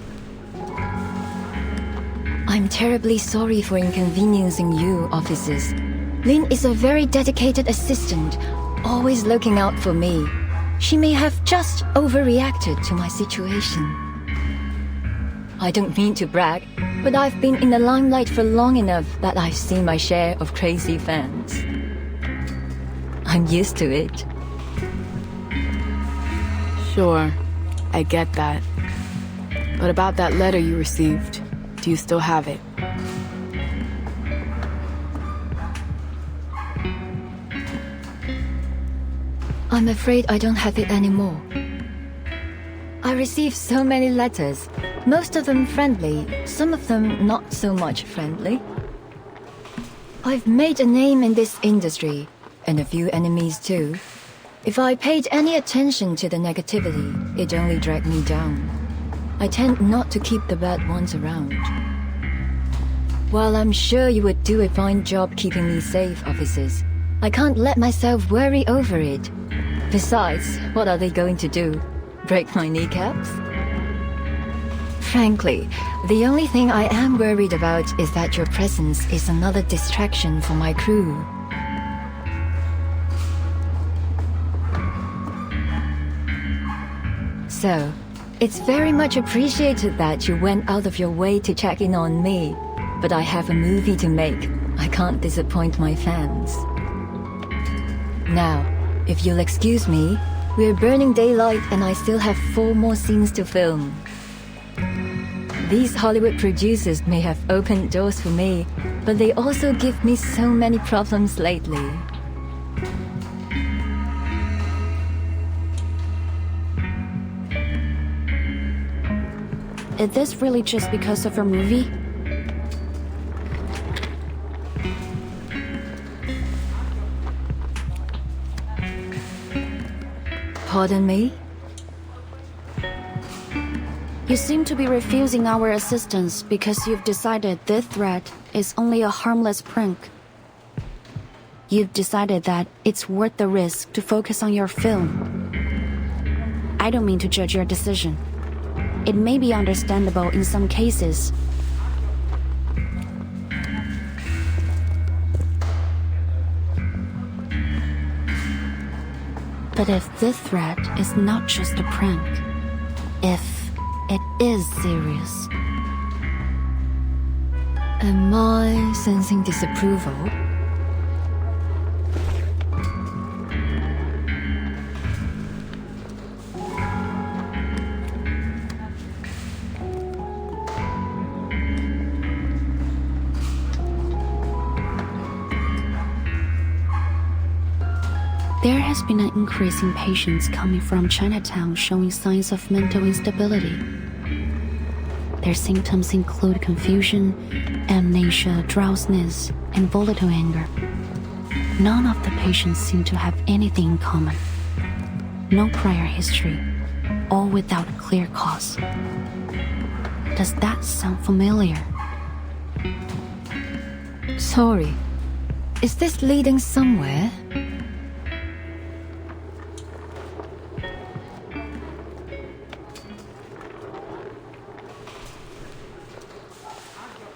I'm terribly sorry for inconveniencing you, officers. Lin is a very dedicated assistant, always looking out for me. She may have just overreacted to my situation. I don't mean to brag, but I've been in the limelight for long enough that I've seen my share of crazy fans. I'm used to it. Sure, I get that. But about that letter you received, do you still have it? I'm afraid I don't have it anymore. I received so many letters, most of them friendly, some of them not so much friendly. I've made a name in this industry, and a few enemies too. If I paid any attention to the negativity, it only dragged me down. I tend not to keep the bad ones around. While I'm sure you would do a fine job keeping me safe, officers, I can't let myself worry over it. Besides, what are they going to do? Break my kneecaps? Frankly, the only thing I am worried about is that your presence is another distraction for my crew. So, it's very much appreciated that you went out of your way to check in on me, but I have a movie to make. I can't disappoint my fans. Now, if you'll excuse me, we're burning daylight and I still have 4 more scenes to film. These Hollywood producers may have opened doors for me, but they also give me so many problems lately. Is this really just because of her movie? Pardon me? You seem to be refusing our assistance because you've decided this threat is only a harmless prank. You've decided that it's worth the risk to focus on your film. I don't mean to judge your decision. It may be understandable in some cases. But if this threat is not just a prank, if it is serious. Am I sensing disapproval? There has been an increase in patients coming from Chinatown showing signs of mental instability. Their symptoms include confusion, amnesia, drowsiness, and volatile anger. None of the patients seem to have anything in common. No prior history, all without a clear cause. Does that sound familiar? Sorry. Is this leading somewhere?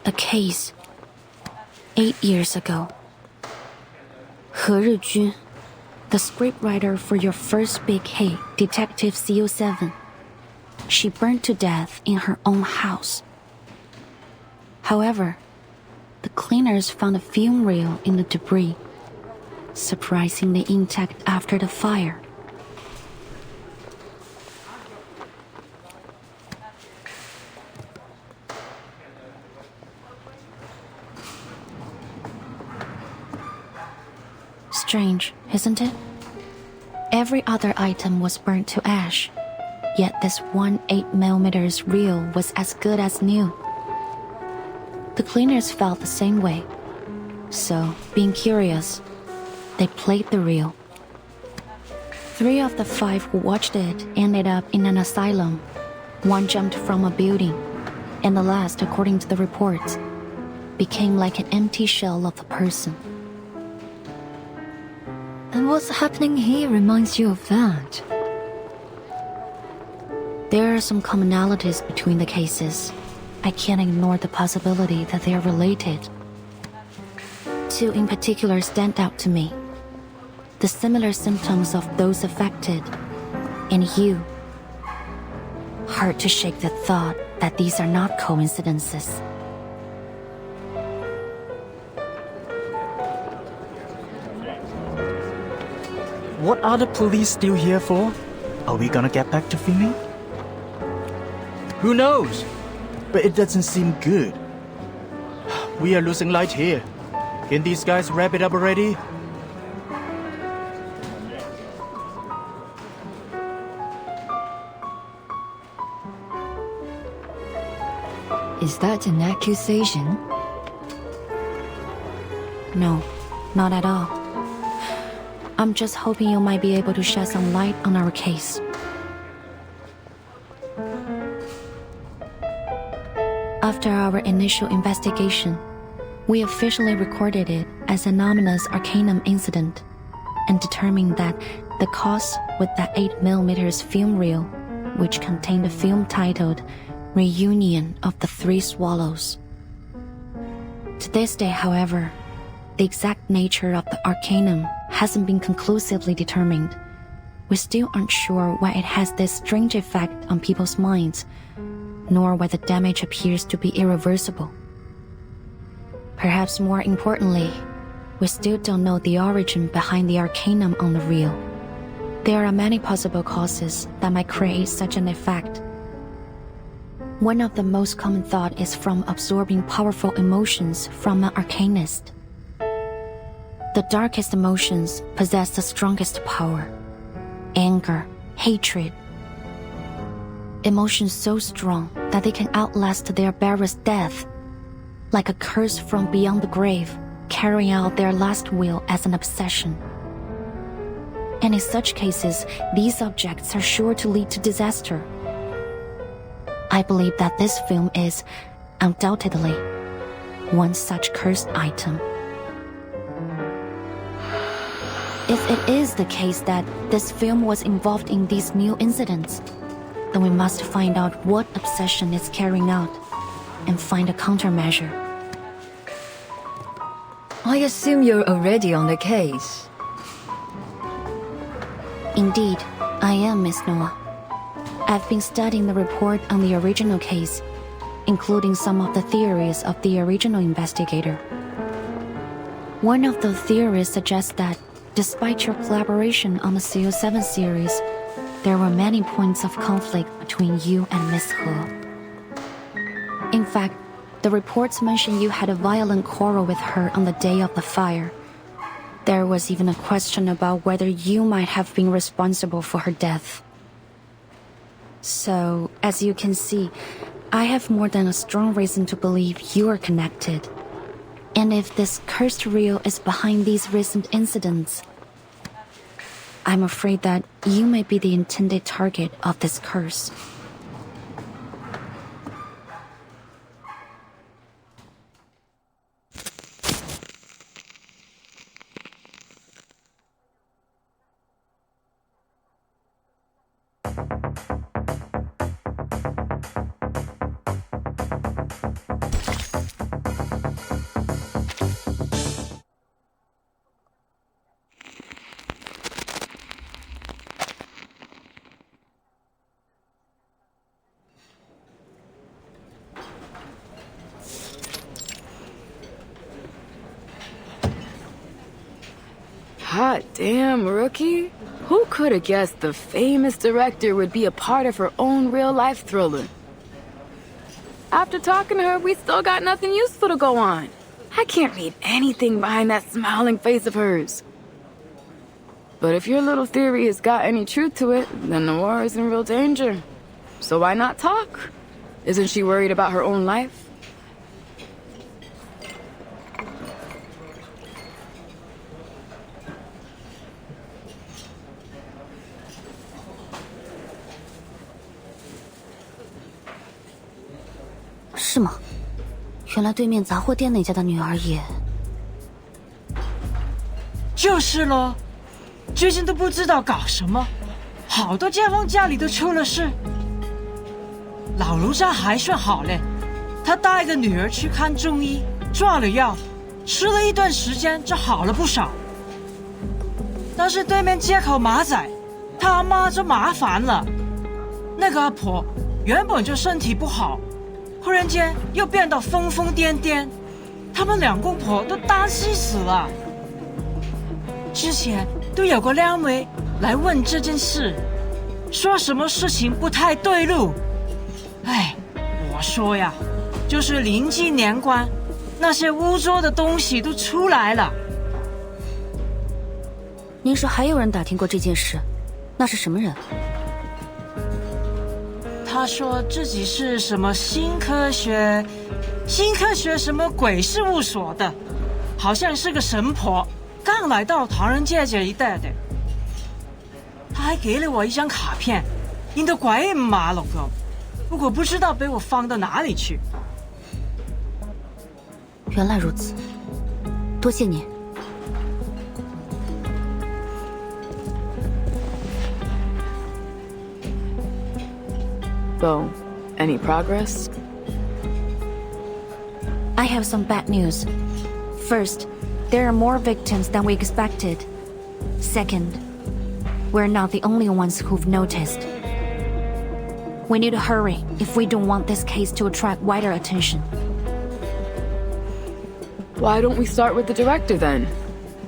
A case 8 years ago. He Rijun, the scriptwriter for your first big hit, Detective CO7. She burned to death in her own house. However, the cleaners found a film reel in the debris, surprisingly intact after the fire. Strange, isn't it? Every other item was burnt to ash, yet this one 8mm reel was as good as new. The cleaners felt the same way, so, being curious, they played the reel. 3 of the 5 who watched it ended up in an asylum. 1 jumped from a building, and the last, according to the reports, became like an empty shell of a person. And what's happening here reminds you of that? There are some commonalities between the cases. I can't ignore the possibility that they are related. Two in particular stand out to me. The similar symptoms of those affected, and you. Hard to shake the thought that these are not coincidences. What are the police still here for? Are we gonna get back to filming? Who knows? But it doesn't seem good. We are losing light here. Can these guys wrap it up already? Is that an accusation? No, not at all. I'm just hoping you might be able to shed some light on our case. After our initial investigation, we officially recorded it as an ominous Arcanum incident and determined that the cause was that 8mm film reel, which contained a film titled Reunion of the Three Swallows. To this day, however, the exact nature of the Arcanum hasn't been conclusively determined. We still aren't sure why it has this strange effect on people's minds, nor why the damage appears to be irreversible. Perhaps more importantly, we still don't know the origin behind the Arcanum on the reel. There are many possible causes that might create such an effect. One of the most common thought is from absorbing powerful emotions from an Arcanist. The darkest emotions possess the strongest power. Anger, hatred. Emotions so strong that they can outlast their bearer's death, like a curse from beyond the grave, carrying out their last will as an obsession. And in such cases, these objects are sure to lead to disaster. I believe that this film is, undoubtedly, one such cursed item. If it is the case that this film was involved in these new incidents, then we must find out what obsession it's carrying out and find a countermeasure. I assume you're already on the case. Indeed, I am, Miss Noah. I've been studying the report on the original case, including some of the theories of the original investigator. One of the theories suggests that, despite your collaboration on the CO7 series, there were many points of conflict between you and Miss He. In fact, the reports mention you had a violent quarrel with her on the day of the fire. There was even a question about whether you might have been responsible for her death. So, as you can see, I have more than a strong reason to believe you are connected. And if this cursed reel is behind these recent incidents, I'm afraid that you may be the intended target of this curse. Hot damn, rookie. Who could have guessed the famous director would be a part of her own real-life thriller? After talking to her, we still got nothing useful to go on. I can't read anything behind that smiling face of hers. But if your little theory has got any truth to it, then Noir is in real danger. So why not talk? Isn't she worried about her own life? 原来对面杂货店那家的女儿也……就是咯，最近都不知道搞什么，好多街坊家里都出了事。老卢家还算好嘞，他带着女儿去看中医，抓了药，吃了一段时间就好了不少。但是对面街口马仔，他阿妈就麻烦了。那个阿婆原本就身体不好，忽然间又变得疯疯癫癫，他们两公婆都担心死了。之前都有个靓妹来问这件事，说什么事情不太对路。哎，我说呀，就是临近年关，那些污浊的东西都出来了。您说还有人打听过这件事？那是什么人？他说自己是什么新科学什么鬼事务所的，好像是个神婆，刚来到唐人街这一带的。他还给了我一张卡片，印得鬼马了个，不过不知道被我放到哪里去。原来如此，多谢您。So, any progress? I have some bad news. First, there are more victims than we expected. Second, we're not the only ones who've noticed. We need to hurry if we don't want this case to attract wider attention. Why don't we start with the director then?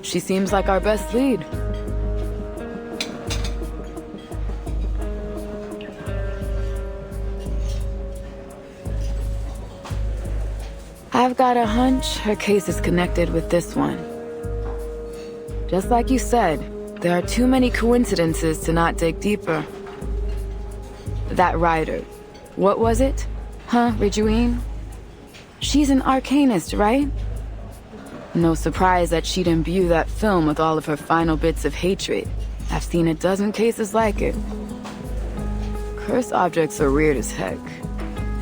She seems like our best lead. I've got a hunch her case is connected with this one. Just like you said, there are too many coincidences to not dig deeper. That writer, what was it? Huh, Ridgewine? She's an arcanist, right? No surprise that she'd imbue that film with all of her final bits of hatred. I've seen a dozen cases like it. Cursed objects are weird as heck.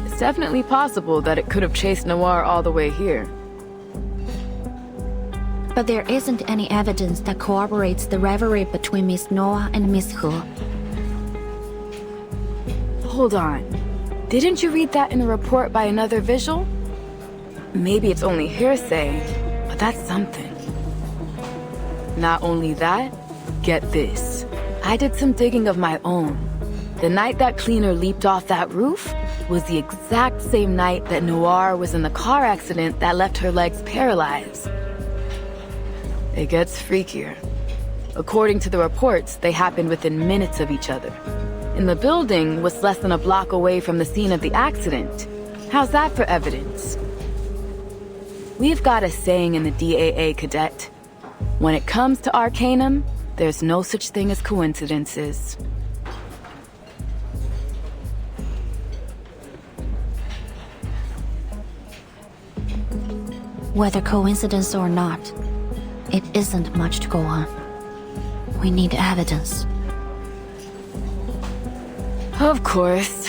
It's definitely possible that it could have chased Noir all the way here. But there isn't any evidence that corroborates the rivalry between Miss Noah and Miss He. Hold on. Didn't you read that in a report by another visual? Maybe it's only hearsay, but that's something. Not only that, get this. I did some digging of my own. The night that cleaner leaped off that roof was the exact same night that Noir was in the car accident that left her legs paralyzed. It gets freakier. According to the reports, they happened within minutes of each other. And the building was less than a block away from the scene of the accident. How's that for evidence? We've got a saying in the DAA, Cadet. When it comes to Arcanum, there's no such thing as coincidences. Whether coincidence or not, it isn't much to go on. We need evidence. Of course.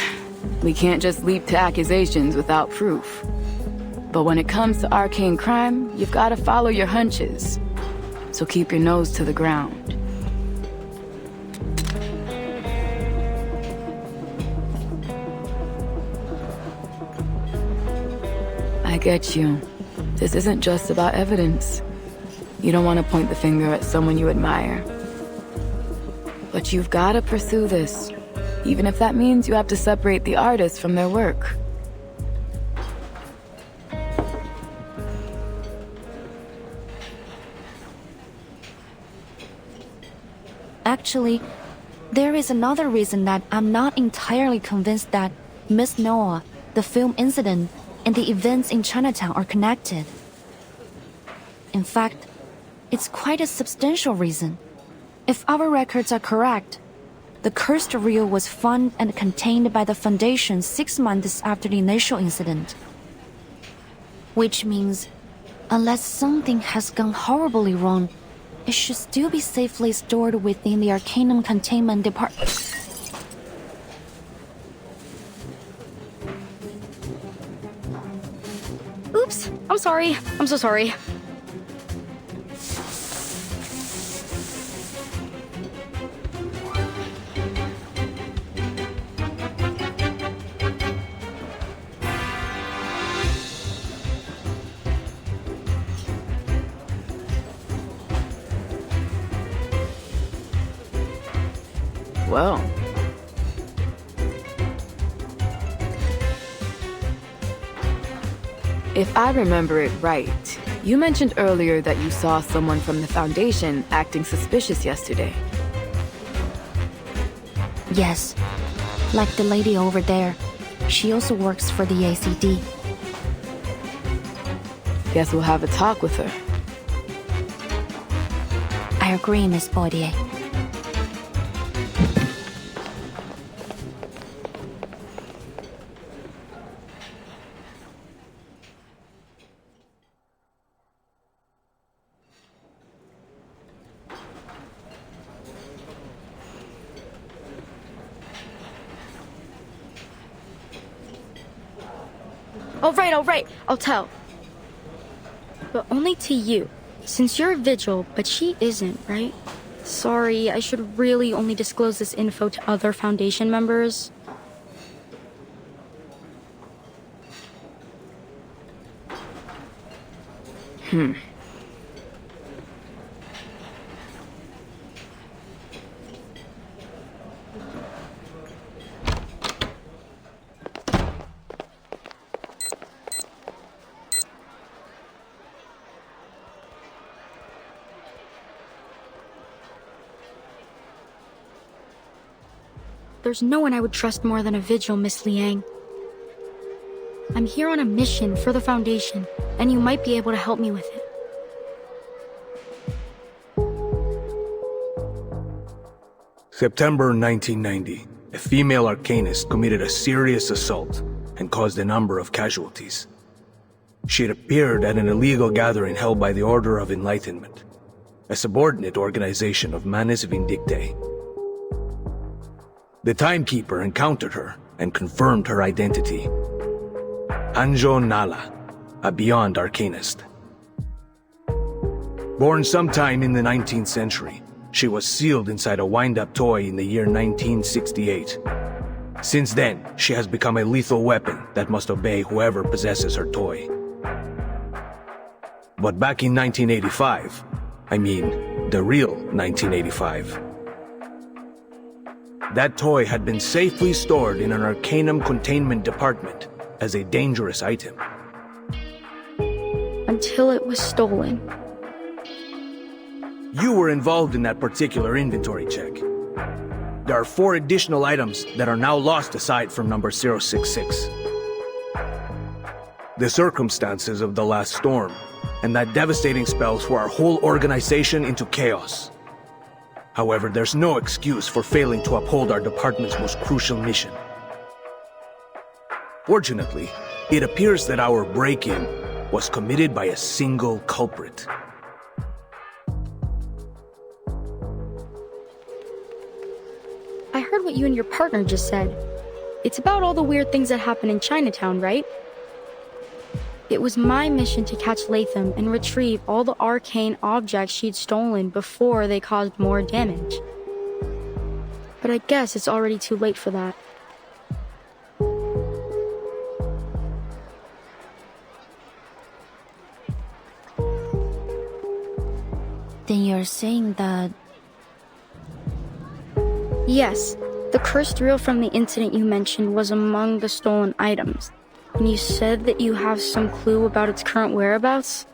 We can't just leap to accusations without proof. But when it comes to arcane crime, you've got to follow your hunches. So keep your nose to the ground. I get you. This isn't just about evidence. You don't want to point the finger at someone you admire. But you've got to pursue this, even if that means you have to separate the artist from their work. Actually, there is another reason that I'm not entirely convinced that Miss Noah, the film incident, and the events in Chinatown are connected. In fact, it's quite a substantial reason. If our records are correct, the cursed reel was found and contained by the Foundation 6 months after the initial incident. Which means, unless something has gone horribly wrong, it should still be safely stored within the Arcanum Containment Department. Oops, I'm sorry. I'm so sorry. Well. If I remember it right, you mentioned earlier that you saw someone from the Foundation acting suspicious yesterday. Yes. Like the lady over there. She also works for the ACD. Guess we'll have a talk with her. I agree, Miss Baudier. All right, I'll tell. But only to you, since you're a Vigil, but she isn't, right? Sorry, I should really only disclose this info to other Foundation members. There's no one I would trust more than a Vigil, Miss Liang. I'm here on a mission for the Foundation, and you might be able to help me with it. September 1990, a female arcanist committed a serious assault and caused a number of casualties. She had appeared at an illegal gathering held by the Order of Enlightenment, a subordinate organization of Manes Vindictae. The Timekeeper encountered her and confirmed her identity. Anjo Nala, a Beyond Arcanist. Born sometime in the 19th century, she was sealed inside a wind-up toy in the year 1968. Since then, she has become a lethal weapon that must obey whoever possesses her toy. But back in 1985, I mean, the real 1985, that toy had been safely stored in an Arcanum containment department as a dangerous item. Until it was stolen. You were involved in that particular inventory check. There are 4 additional items that are now lost aside from number 066. The circumstances of the last storm and that devastating spell threw our whole organization into chaos. However, there's no excuse for failing to uphold our department's most crucial mission. Fortunately, it appears that our break-in was committed by a single culprit. I heard what you and your partner just said. It's about all the weird things that happen in Chinatown, right? It was my mission to catch Latham and retrieve all the arcane objects she'd stolen before they caused more damage. But I guess it's already too late for that. Then you're saying that... Yes, the cursed reel from the incident you mentioned was among the stolen items. And you said that you have some clue about its current whereabouts?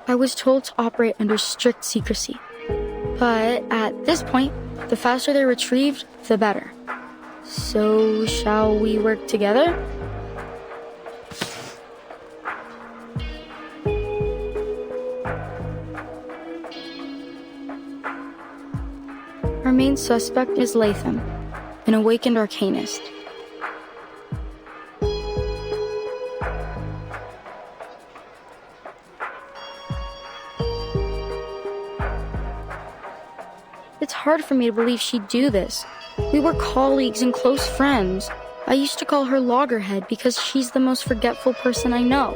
I was told to operate under strict secrecy. But at this point, the faster they're retrieved, the better. So, shall we work together? Our main suspect is Latham, an awakened arcanist. hard for me to believe she'd do this. We were colleagues and close friends. I used to call her Loggerhead because she's the most forgetful person I know.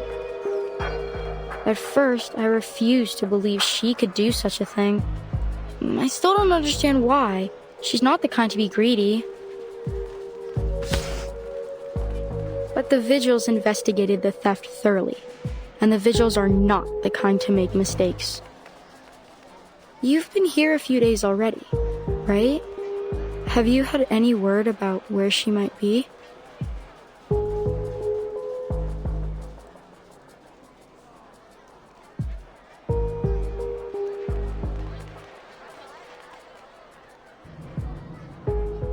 At first, I refused to believe she could do such a thing. I still don't understand why. She's not the kind to be greedy. But the Vigils investigated the theft thoroughly, and the Vigils are not the kind to make mistakes. You've been here a few days already, right? Have you had any word about where she might be?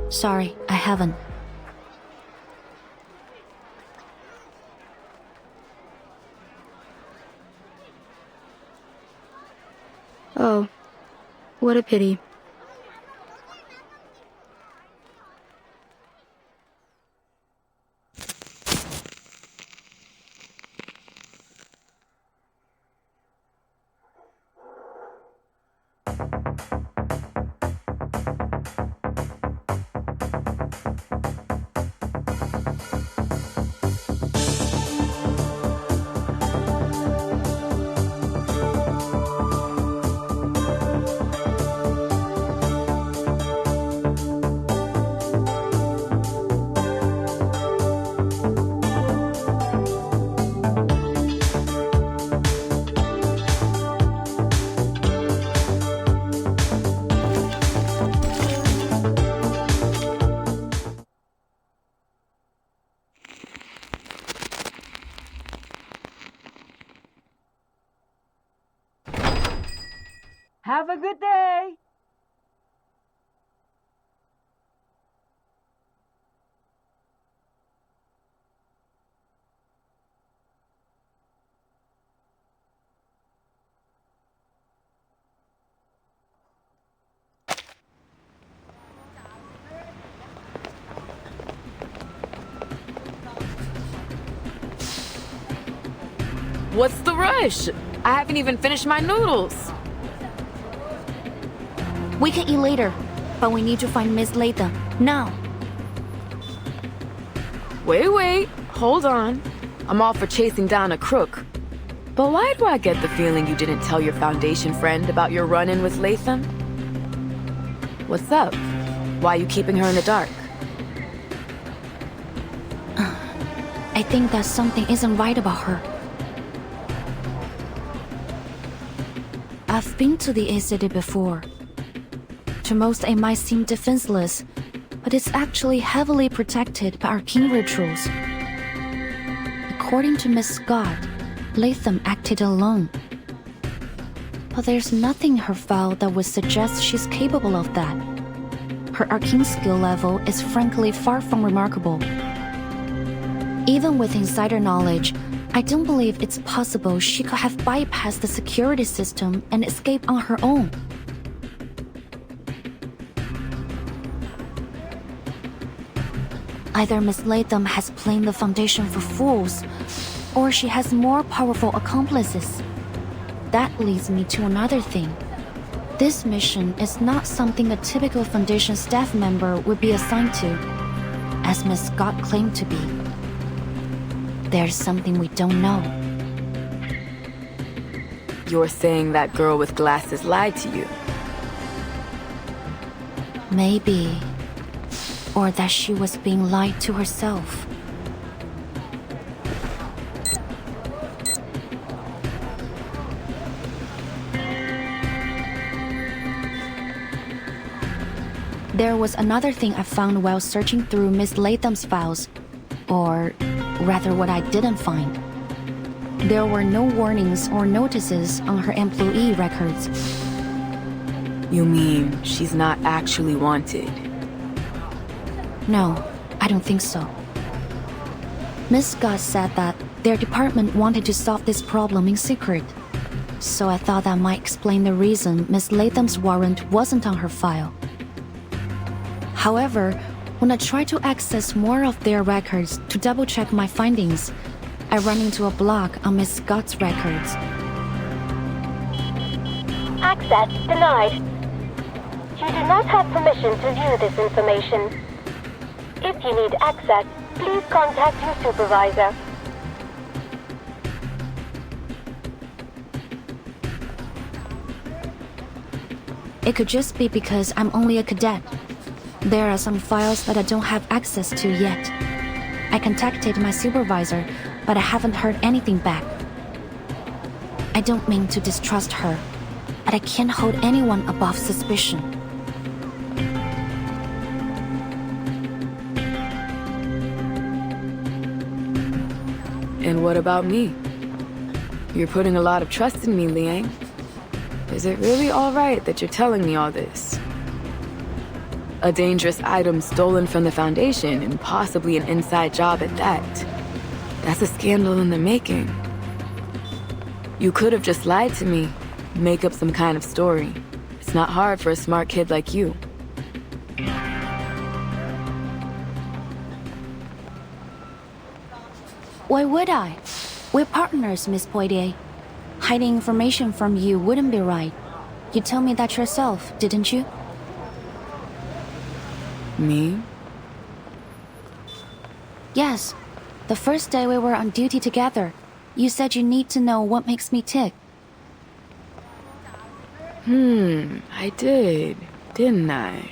Sorry, I haven't. Oh, what a pity. Have a good day. What's the rush? I haven't even finished my noodles. We can eat later, but we need to find Miss Latham now. Wait, hold on. I'm all for chasing down a crook. But why do I get the feeling you didn't tell your Foundation friend about your run-in with Latham? What's up? Why are you keeping her in the dark? I think that something isn't right about her. I've been to the A City before. To most, it might seem defenseless, but it's actually heavily protected by arcane rituals. According to Miss Scott, Latham acted alone. But there's nothing in her file that would suggest she's capable of that. Her arcane skill level is frankly far from remarkable. Even with insider knowledge, I don't believe it's possible she could have bypassed the security system and escaped on her own. Either Miss Latham has played the Foundation for fools, or she has more powerful accomplices. That leads me to another thing. This mission is not something a typical Foundation staff member would be assigned to, as Miss Scott claimed to be. There's something we don't know. You're saying that girl with glasses lied to you? Maybe. Or that she was being lied to herself. There was another thing I found while searching through Miss Latham's files. Or rather, what I didn't find. There were no warnings or notices on her employee records. You mean she's not actually wanted? No, I don't think so. Miss Scott said that their department wanted to solve this problem in secret. So I thought that might explain the reason Miss Latham's warrant wasn't on her file. However, when I tried to access more of their records to double-check my findings, I ran into a block on Miss Scott's records. Access denied. You do not have permission to view this information. If you need access, please contact your supervisor. It could just be because I'm only a cadet. There are some files that I don't have access to yet. I contacted my supervisor, but I haven't heard anything back. I don't mean to distrust her, but I can't hold anyone above suspicion. And what about me? You're putting a lot of trust in me, Liang. Is it really all right that you're telling me all this? A dangerous item stolen from the Foundation, and possibly an inside job at that. That's a scandal in the making. You could have just lied to me, make up some kind of story. It's not hard for a smart kid like you. Why would I? We're partners, Miss Poitier. Hiding information from you wouldn't be right. You told me that yourself, didn't you? Me? Yes. The first day we were on duty together, you said you need to know what makes me tick. I did, didn't I?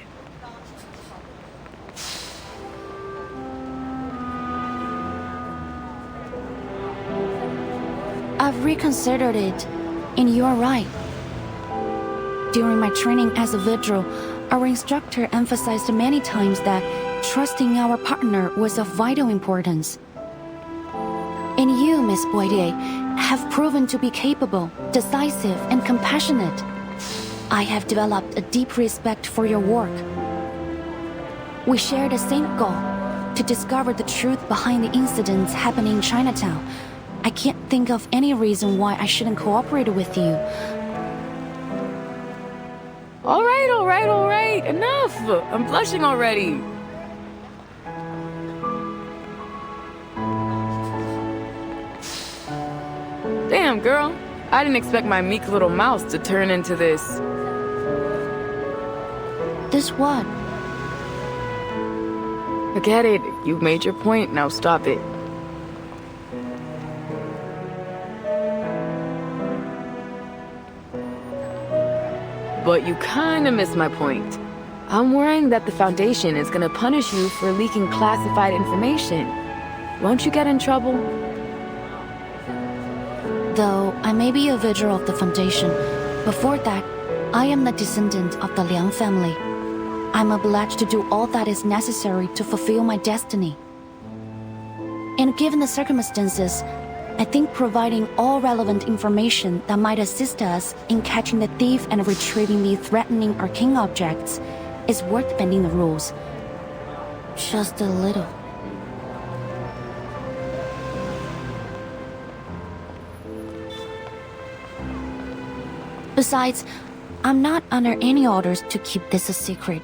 I've reconsidered it, and you're right. During my training as a vigil, our instructor emphasized many times that trusting our partner was of vital importance. And you, Miss Poitier, have proven to be capable, decisive, and compassionate. I have developed a deep respect for your work. We share the same goal, to discover the truth behind the incidents happening in Chinatown. I can't think of any reason why I shouldn't cooperate with you. All right. Enough! I'm blushing already. Damn, girl. I didn't expect my meek little mouse to turn into this. This what? Forget it. You've made your point. Now stop it. But you kinda missed my point. I'm worrying that the Foundation is gonna punish you for leaking classified information. Won't you get in trouble? Though I may be a vigil of the Foundation, before that, I am the descendant of the Liang family. I'm obliged to do all that is necessary to fulfill my destiny. And given the circumstances, I think providing all relevant information that might assist us in catching the thief and retrieving the threatening arcane objects is worth bending the rules. Just a little. Besides, I'm not under any orders to keep this a secret,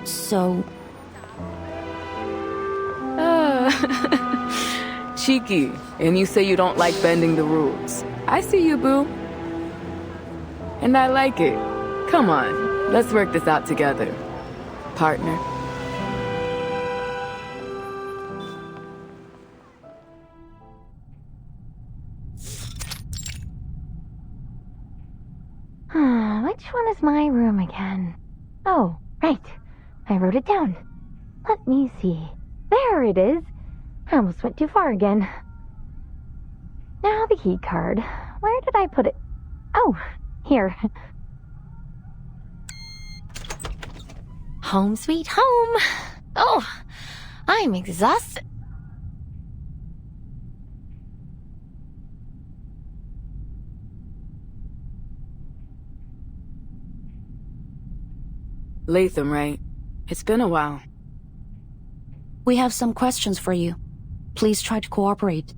so... Cheeky, and you say you don't like bending the rules. I see you, boo. And I like it. Come on, let's work this out together, partner. Which one is my room again? Oh, right. I wrote it down. Let me see. There it is. I almost went too far again. Now the key card. Where did I put it? Oh, here. Home sweet home. Oh, I'm exhausted. Latham, right? It's been a while. We have some questions for you. Please try to cooperate.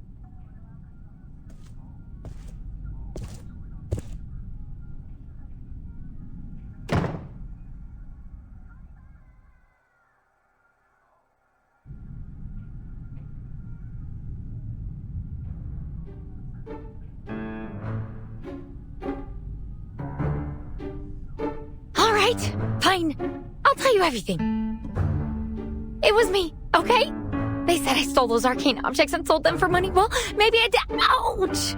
All right. Fine. I'll tell you everything. It was me, okay? They said I stole those arcane objects and sold them for money. Well, maybe I did. Ouch!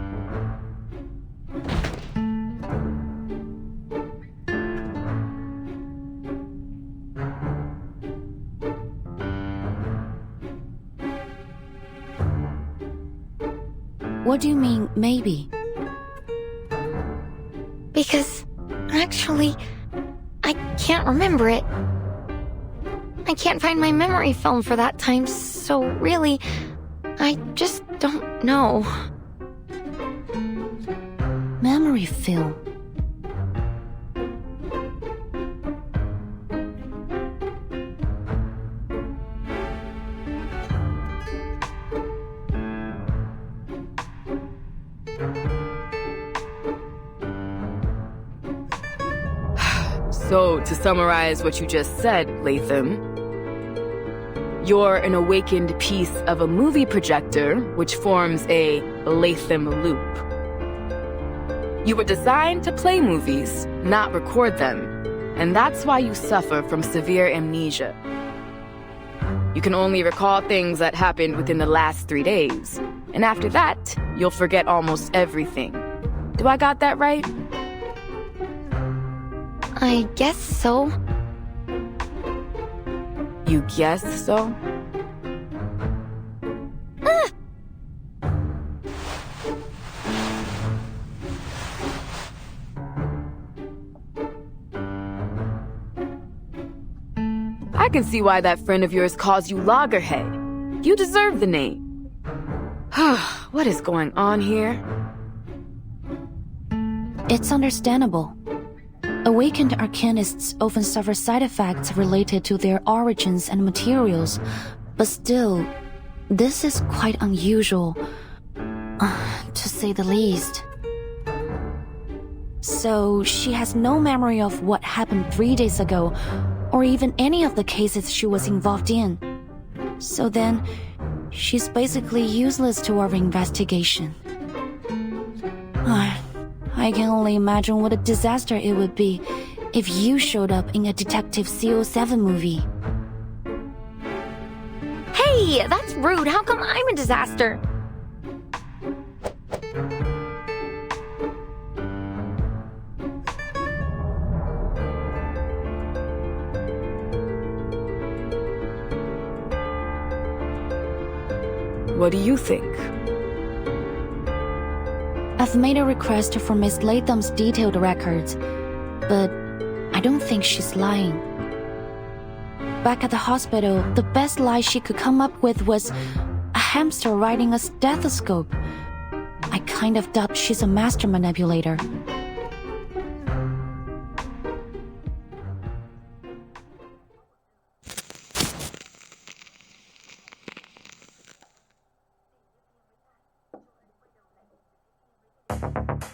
What do you mean, maybe? Because, actually, I can't remember it. I can't find my memory film for that time, so really, I just don't know. Memory film. So, to summarize what you just said, Latham, you're an awakened piece of a movie projector, which forms a Latham loop. You were designed to play movies, not record them, and that's why you suffer from severe amnesia. You can only recall things that happened within the last 3 days, and after that, you'll forget almost everything. Do I got that right? I guess so. You guess so? I can see why that friend of yours calls you Loggerhead. You deserve the name. What is going on here? It's understandable. Awakened arcanists often suffer side effects related to their origins and materials, but still, this is quite unusual, to say the least. So, she has no memory of what happened 3 days ago, or even any of the cases she was involved in. So then, she's basically useless to our investigation. I can only imagine what a disaster it would be if you showed up in a Detective CO7 movie. Hey, that's rude. How come I'm a disaster? What do you think? I've made a request for Miss Latham's detailed records, but I don't think she's lying. Back at the hospital, the best lie she could come up with was a hamster riding a stethoscope. I kind of doubt she's a master manipulator.